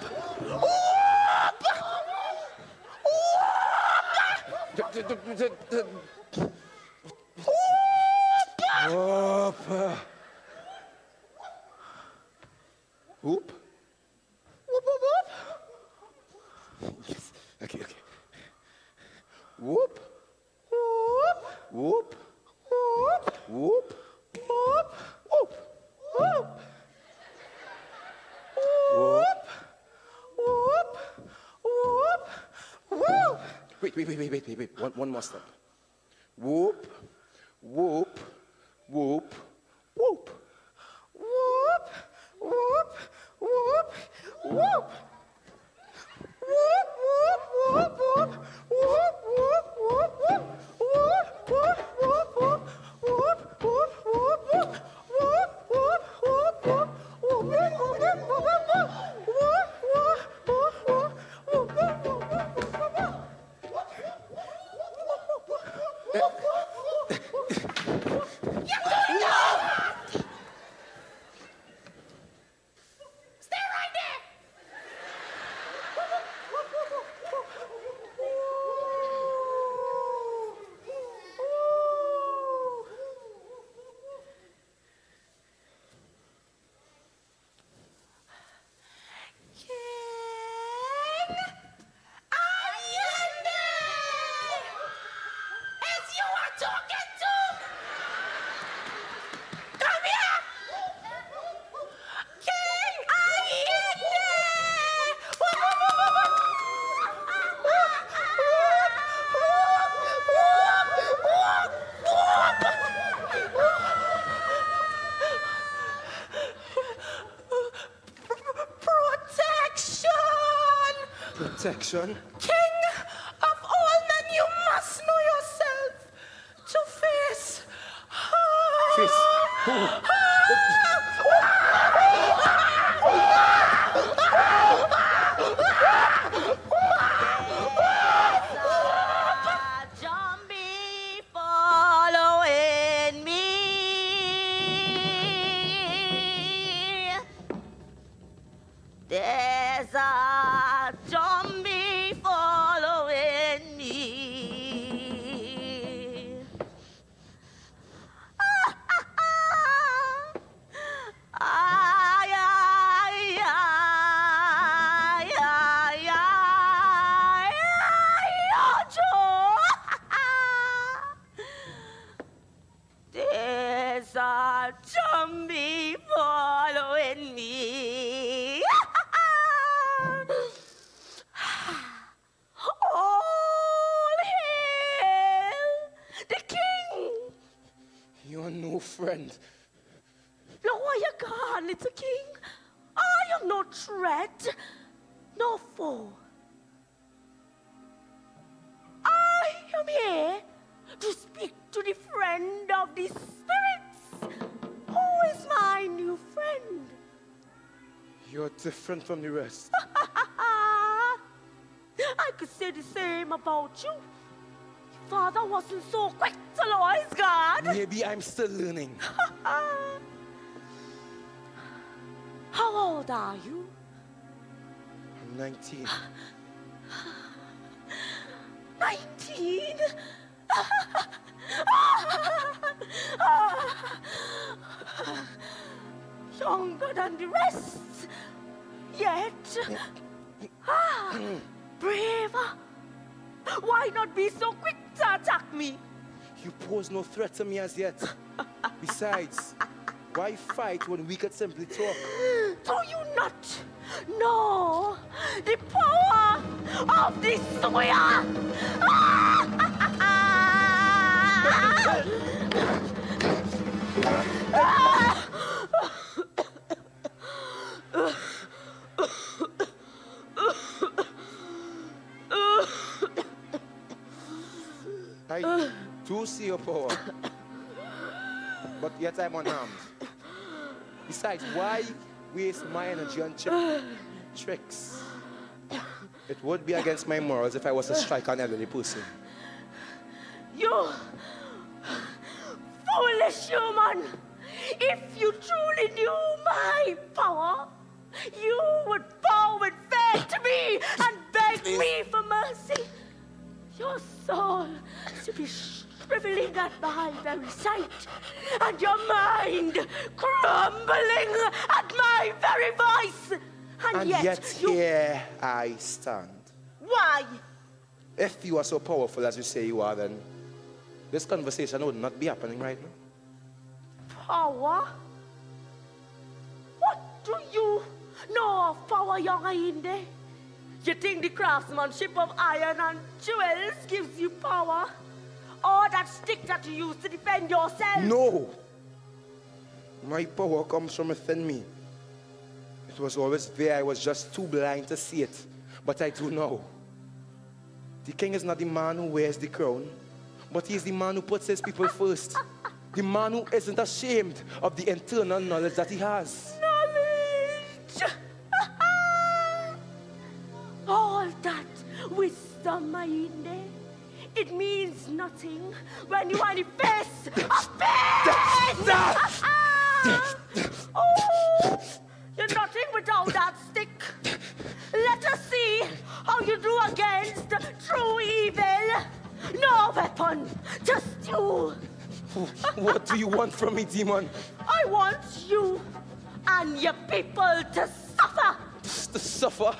Whoop. whoop, whoop. Yes. Okay. Whoop. Whoop, Whoop. whoop, Whoop. whoop, Whoop. whoop. Whoop. Whoop, whoop, whoop. Wait. One more step. Whoop. Whoop. Whoop. Whoop. Whoop, whoop, whoop, whoop. Whoop, whoop, whoop, whoop. Whoop, whoop, whoop, whoop. Whoop, whoop, whoop, whoop. Whoop, whoop, whoop, whoop. Whoop, whoop, whoop, whoop. Whoop, whoop, whoop, whoop, whoop. Whoop, whoop, whoop, whoop. Whoop, whoop, whoop, whoop, whoop. Protection. King of all men, you must know yourself to face. Face. Who? Zombie following me. There's a zombie following me. There's a zombie following me. All hail the king. You're no friend. Lower your guard, little king. I am no threat, no foe. I am here to speak to the friend of the spirits who is my new friend? You're different from the rest. I could say the same about you. Father wasn't so quick to lower his guard. Maybe I'm still learning. How old are you? I'm 19. 19? Younger than the rest. Yet, braver. Why not be so quick to attack me? You pose no threat to me as yet. Besides, why fight when we could simply talk? Do you not know the power of this square? I do see your power, but yet I'm unarmed. Besides, why waste my energy on tricks? It would be against my morals if I was to strike an elderly person. You foolish human! If you truly knew my power, you would bow in faith to me and beg me for mercy. Your soul to be shriveling at my very sight, and your mind crumbling at my very voice. And yet here I stand. Why? If you are so powerful as you say you are, then this conversation would not be happening right now. Power? What do you know of power, young Ainde? You think the craftsmanship of iron and jewels gives you power? Or that stick that you use to defend yourself? No! My power comes from within me. It was always there, I was just too blind to see it. But I do know. The king is not the man who wears the crown, but he is the man who puts his people first. The man who isn't ashamed of the internal knowledge that he has. Knowledge! All that wisdom, Ainde, it means nothing when you are in the face of pain! Oh, you're nothing without that stick. Let us see how you do against true evil. No weapon, just you. What do you want from me, demon? I want you and your people to suffer. To suffer?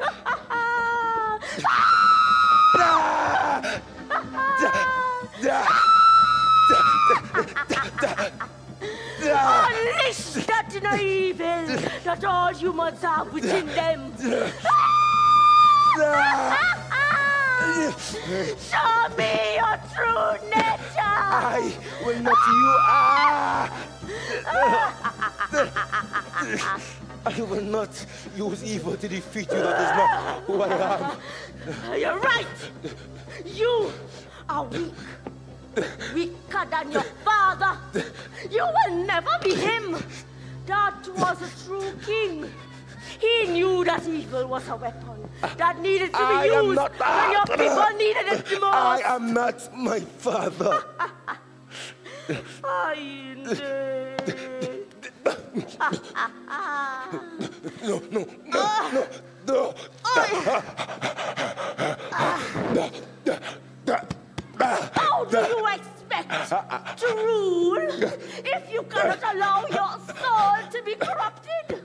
Unleash that inner evil that all humans have within them. Show me your true nature. I will not I will not use evil to defeat you. That is not who I am. You're right. You are weak. Weaker than your father. You will never be him. That was a true king. He knew that evil was a weapon that needed to be used when your people needed it the most. I am not my father. No. How do you expect to rule if you cannot allow your soul to be corrupted?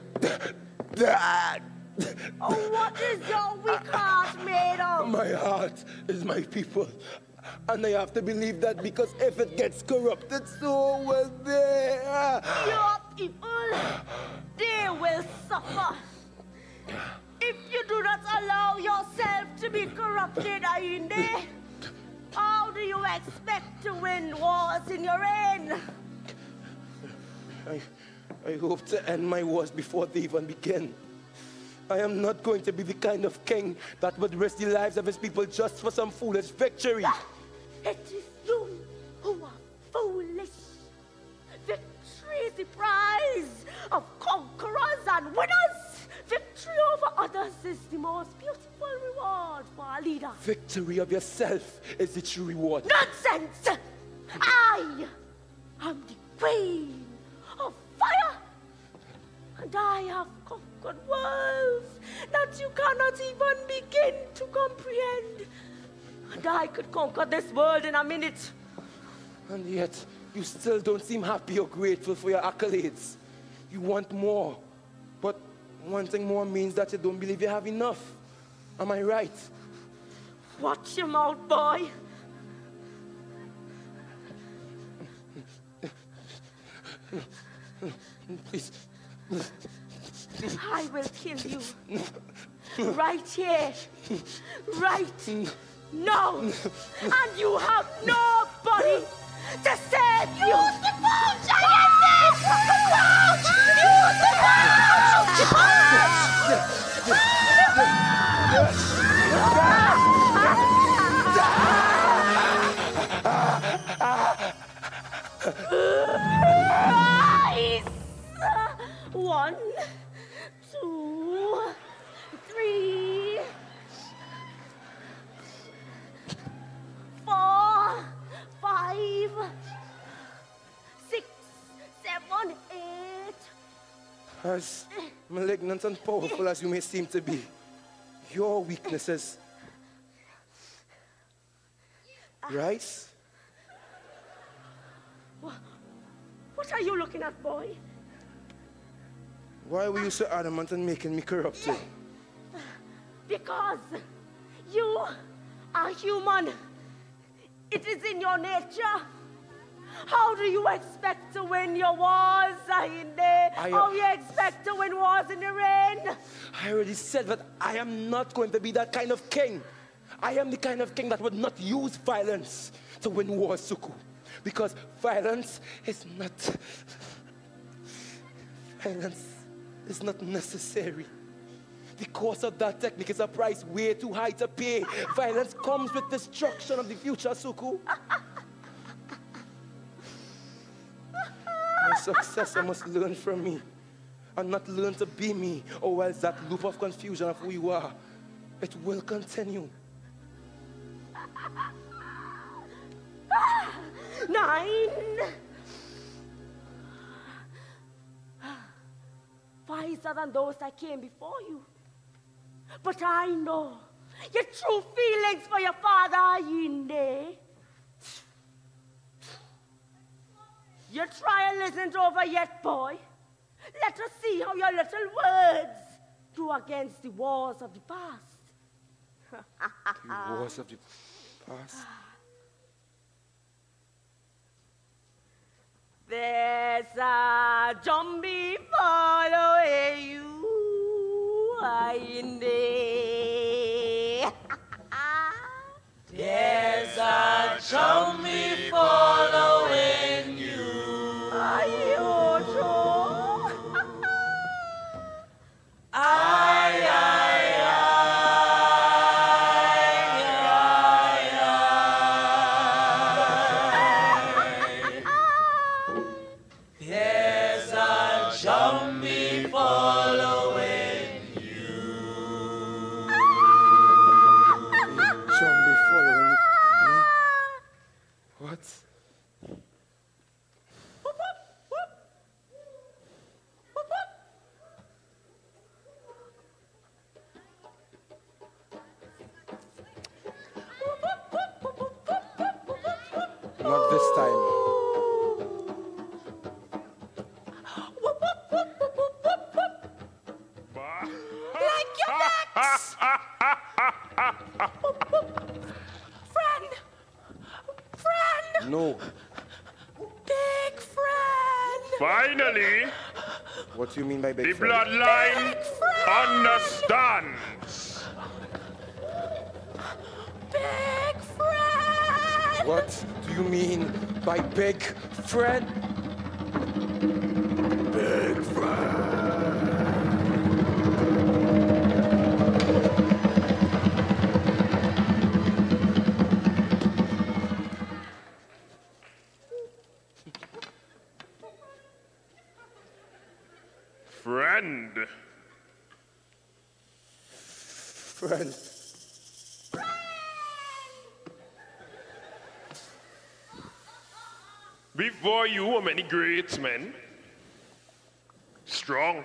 What is your weak heart made of? My heart is my people. And I have to believe that because if it gets corrupted, so will they. Your people, they will suffer. If you do not allow yourself to be corrupted, Ainde, how do you expect to win wars in your reign? I hope to end my wars before they even begin. I am not going to be the kind of king that would risk the lives of his people just for some foolish victory. It is you who are foolish. Victory is the prize of conquerors and winners. Victory over others is the most beautiful reward for a leader. Victory of yourself is the true reward. Nonsense! I am the queen of fire. And I have conquered worlds that you cannot even begin to comprehend. And I could conquer this world in a minute. And yet, you still don't seem happy or grateful for your accolades. You want more. But wanting more means that you don't believe you have enough. Am I right? Watch your mouth, boy. Please. I will kill you. Right here. Right now. And you have nobody to save you. Use the pouch! Use the Nice! 1, 2, 3, 4, 5, 6, 7, 8. As malignant and powerful as you may seem to be, your weaknesses. Rice? What are you looking at, boy? Why were you so adamant in making me corrupted? Because you are human. It is in your nature. How do you expect to win your wars in there? How do you expect to win wars in the rain? I already said that I am not going to be that kind of king. I am the kind of king that would not use violence to win wars, Suku. Because violence is not necessary. The cost of that technique is a price way too high to pay. Violence comes with destruction of the future, Suku. My successor must learn from me and not learn to be me, or else that loop of confusion of who you are, it will continue. 9. Wiser than those that came before you. But I know your true feelings for your father are in there. Your trial isn't over yet, boy. Let us see how your little words do against the wars of the past. The wars of the past? There's a zombie following you in there. There's a zombie following you. Are you sure? There's a zombie following you. Zombie following me? What? Not this time. Like your necks! Friend! No. Big friend! Finally, What do you mean by big the friend? bloodline Big friend! understands. Big friend! What do you mean by big friend? Big friend. Friend. Before you were many great men. Strong,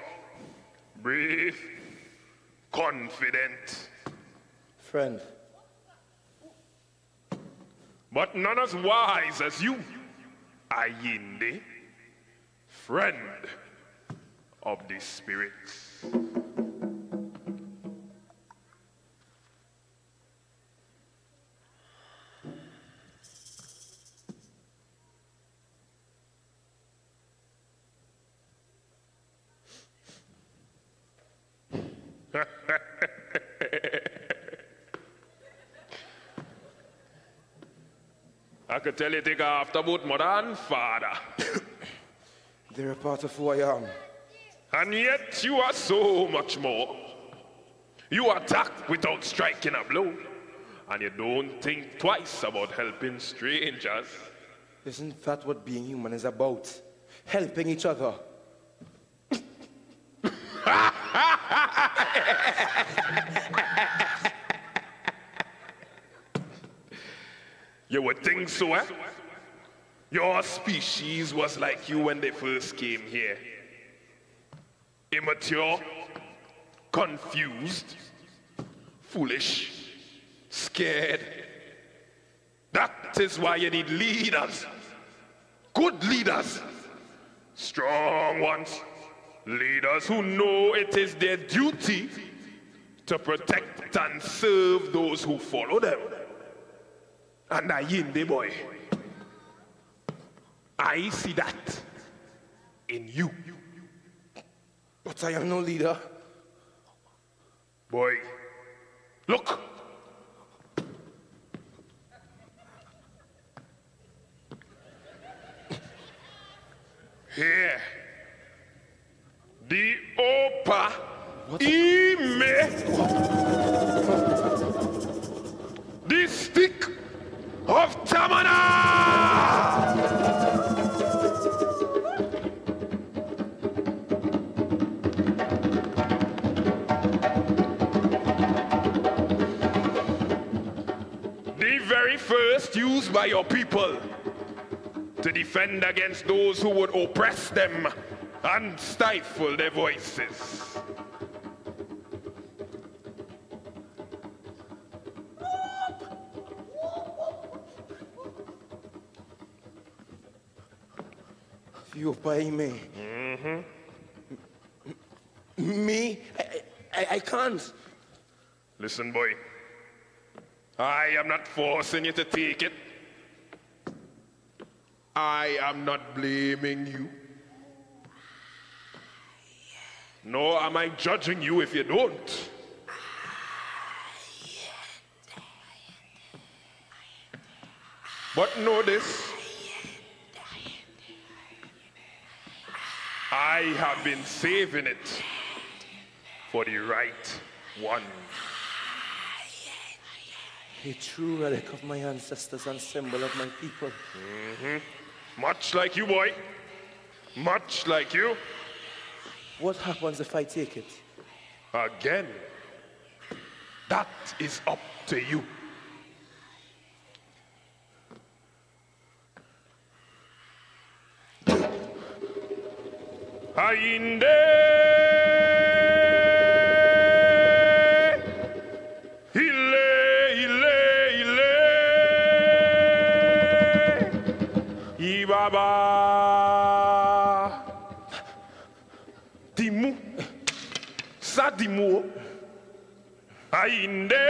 brave, confident. Friend. But none as wise as you, Ayinde, friend of the spirits. I could tell you take after both mother and father. They're a part of who I am. And yet you are so much more. You attack without striking a blow. And you don't think twice about helping strangers. Isn't that what being human is about? Helping each other. You would think so, eh? Your species was like you when they first came here. Immature, confused, foolish, scared. That is why you need leaders. Good leaders. Strong ones. Leaders who know it is their duty to protect and serve those who follow them. And Ayinde boy, I see that in you. But I am no leader. Boy, look. Here. The Opa Ime. The stick of Tamana. The very first used by your people to defend against those who would oppress them and stifle their voices. You by me. Me? I can't. Listen, boy. I am not forcing you to take it. I am not blaming you. Nor am I judging you if you don't. But know this. I have been saving it for the right one. A true relic of my ancestors and symbol of my people. Much like you, boy. Much like you. What happens if I take it? Again, that is up to you. Ayinde, Ibaba, Dimu, Sadimu, Ayinde,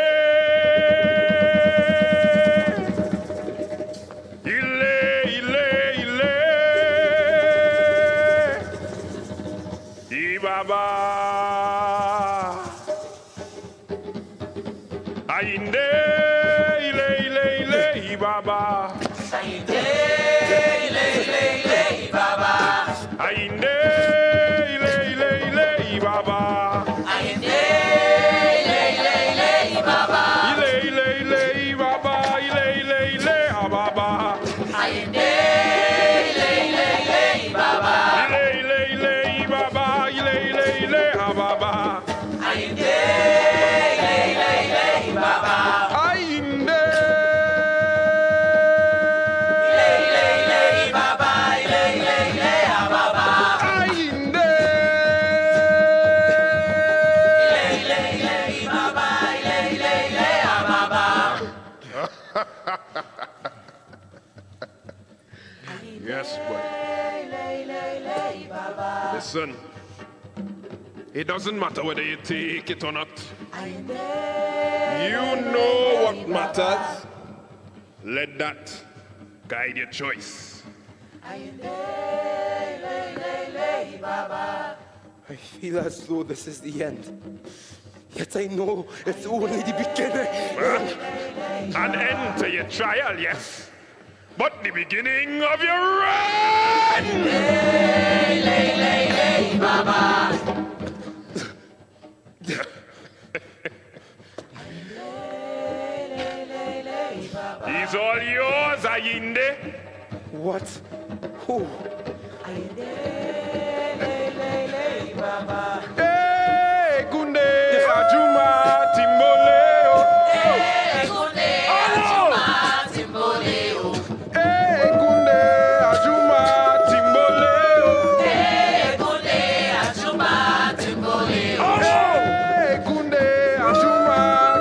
Ibaba, Ayinde, Ibaba. Ayinde, Ibaba. Ayinde, Ibaba. Ayinde, Ibaba. Ibaba, Ababa. Ayinde, Ibaba. Ibaba, Ababa. Ayinde, It doesn't matter whether you take it or not. You know what matters. Let that guide your choice. I feel as though this is the end. Yet I know it's only the beginning. An end to your trial, yes. But the beginning of your run! Baba. He's all yours, Ayinde. What? Who? Hey, Gunde, Ajuma, Timboleo. Hey, Gunde, Ajuma, Timboleo. Hey, Gunde, Ajuma, Timboleo. Hey, Gunde, Ajuma, Timboleo. Hey, Gunde, Ajuma,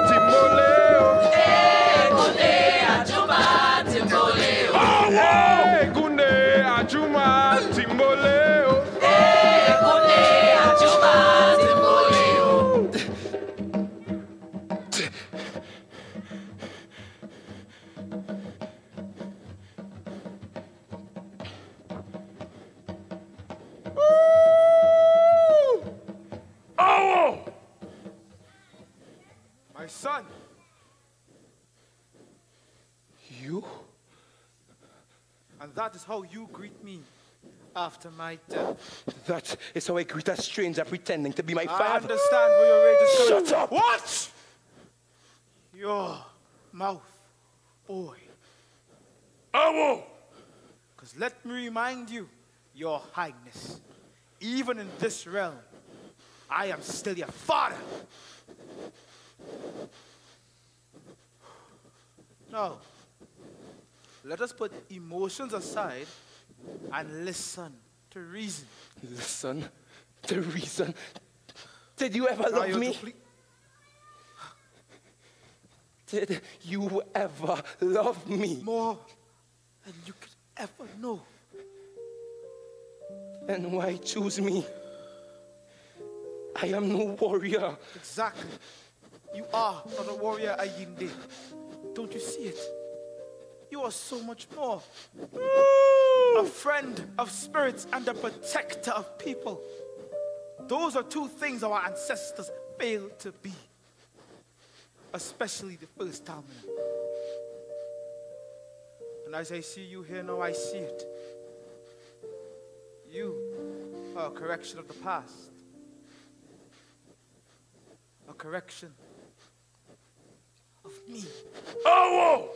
Timboleo. Hey, Gunde, Ajuma, Timboleo. Hey, Gunde, Ajuma, Timboleo. Hey, Gunde, Ajuma, Timboleo. Oh! My son. You? And that is how you greet me after my death. That is how I greet a stranger pretending to be my I father. understand where your rage is coming. Shut up! What? Your mouth, boy. Oh! Because let me remind you, Your Highness, even in this realm, I am still your father. Now, let us put emotions aside and listen to reason. Listen to reason. Did you ever love me? Did you ever love me? More than you could ever know. Then why choose me? I am no warrior. Exactly. You are not a warrior, Ayinde. Don't you see it? You are so much more. A friend of spirits and a protector of people. Those are two things our ancestors failed to be. Especially the first time. And as I see you here now, I see it. You are a correction of the past. A correction of me. Oh!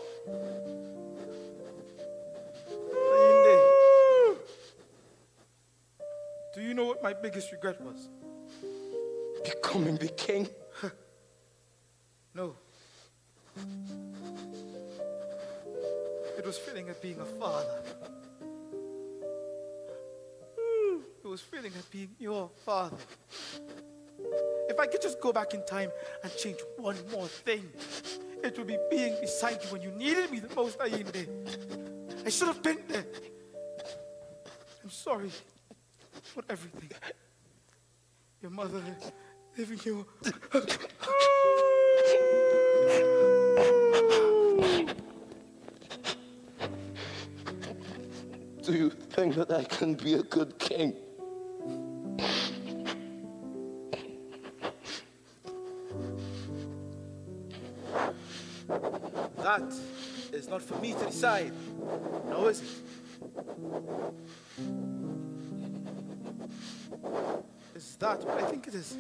Ayinde, do you know what my biggest regret was? Becoming the king? No. It was feeling at being a father. It was feeling at being your father. If I could just go back in time and change one more thing, it would be being beside you when you needed me the most, Ayinde. I should have been there. I'm sorry for everything. Your mother leaving you. Do you think that I can be a good king? That is not for me to decide. No, is it? Is that what I think it is?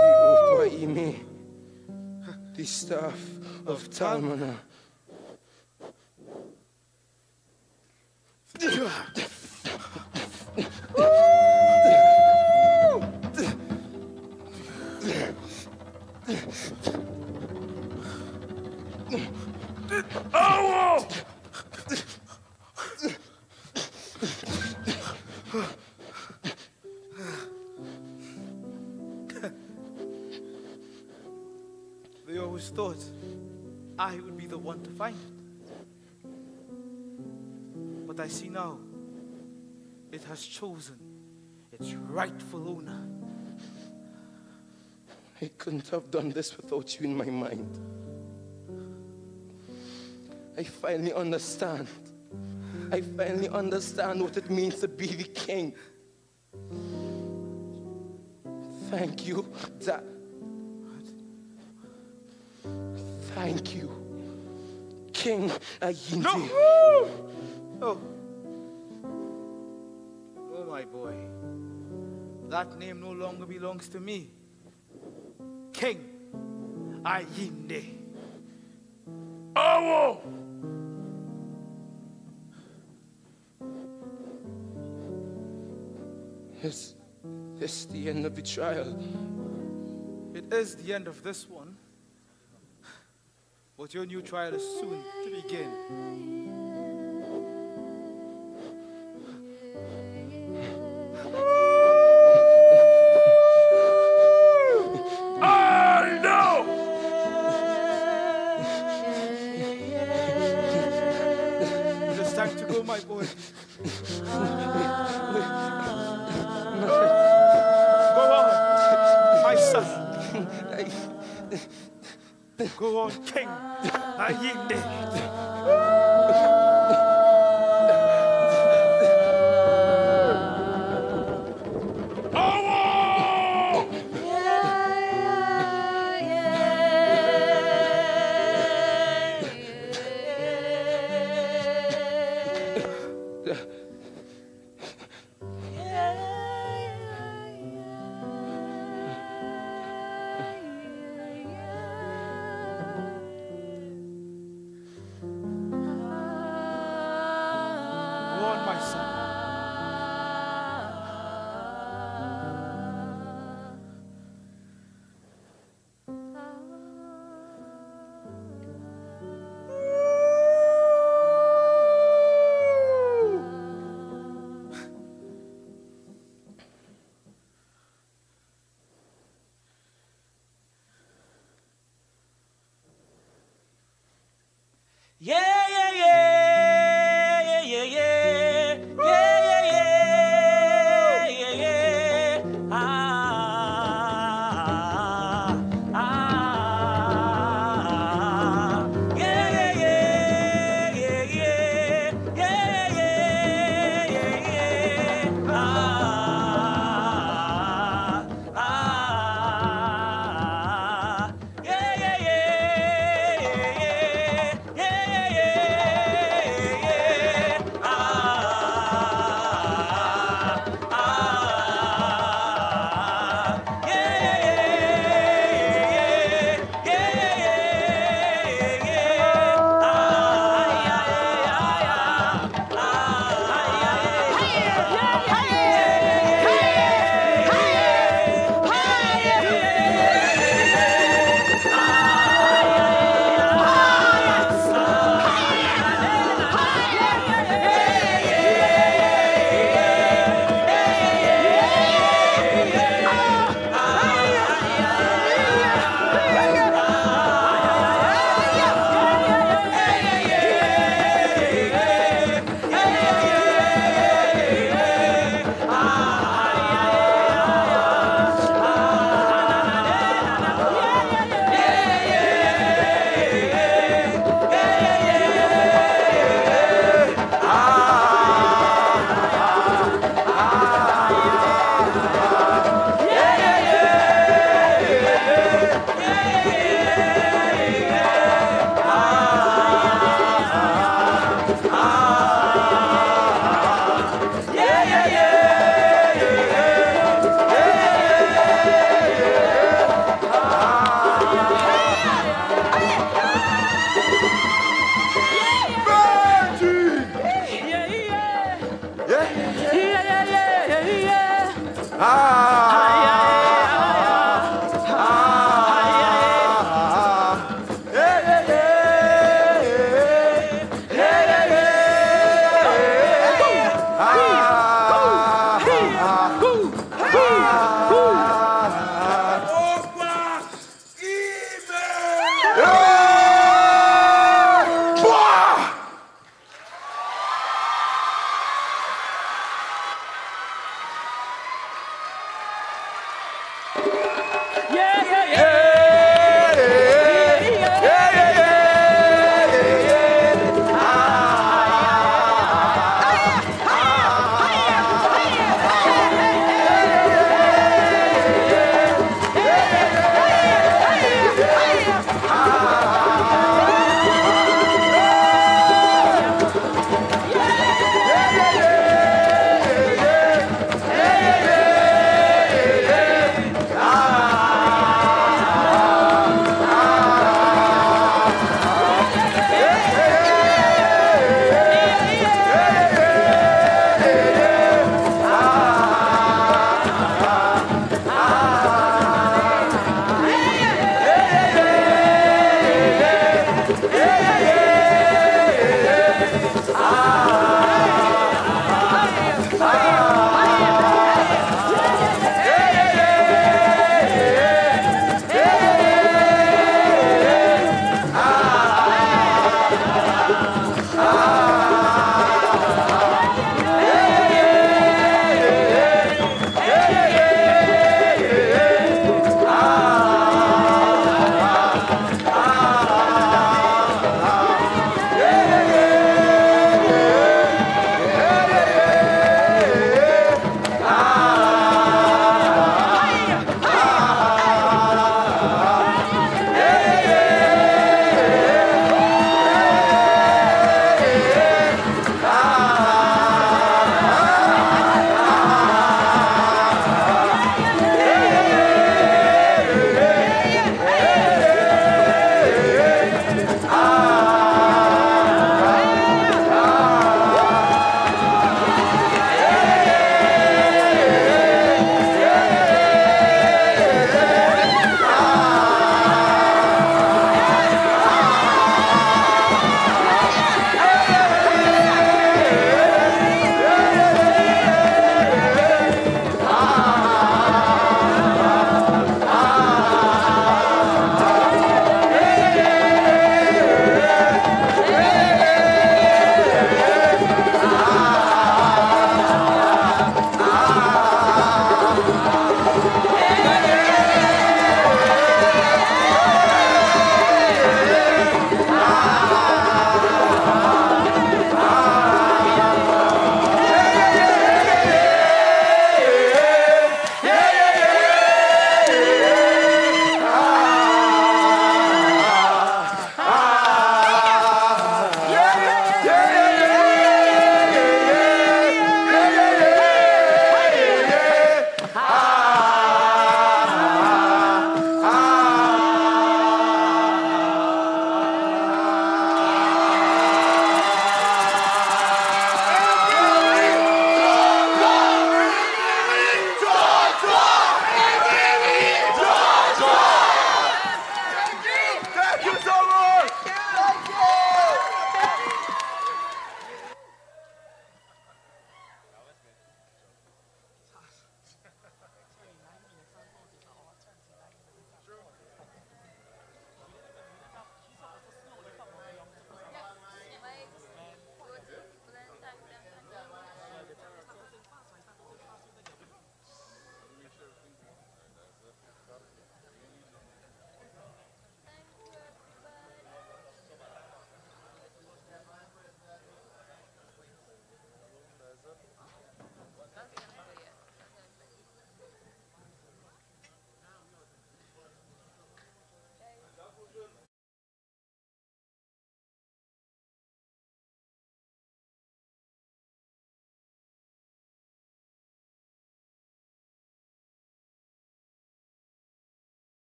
Jehovah Ime, the staff of Talmana. Oh! They always thought I would be the one to find it. But I see now, it has chosen its rightful owner. I couldn't have done this without you in my mind. I finally understand. I finally understand what it means to be the king. Thank you, Dad. Thank you, King Ayinde. No! Oh. Oh, my boy. That name no longer belongs to me. King Ayinde. Oh! Is this the end of the trial? It is the end of this one. But your new trial is soon to begin. I know! It is time to go, my boy. Go on, my son. Go on, King Ayinde.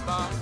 Bank.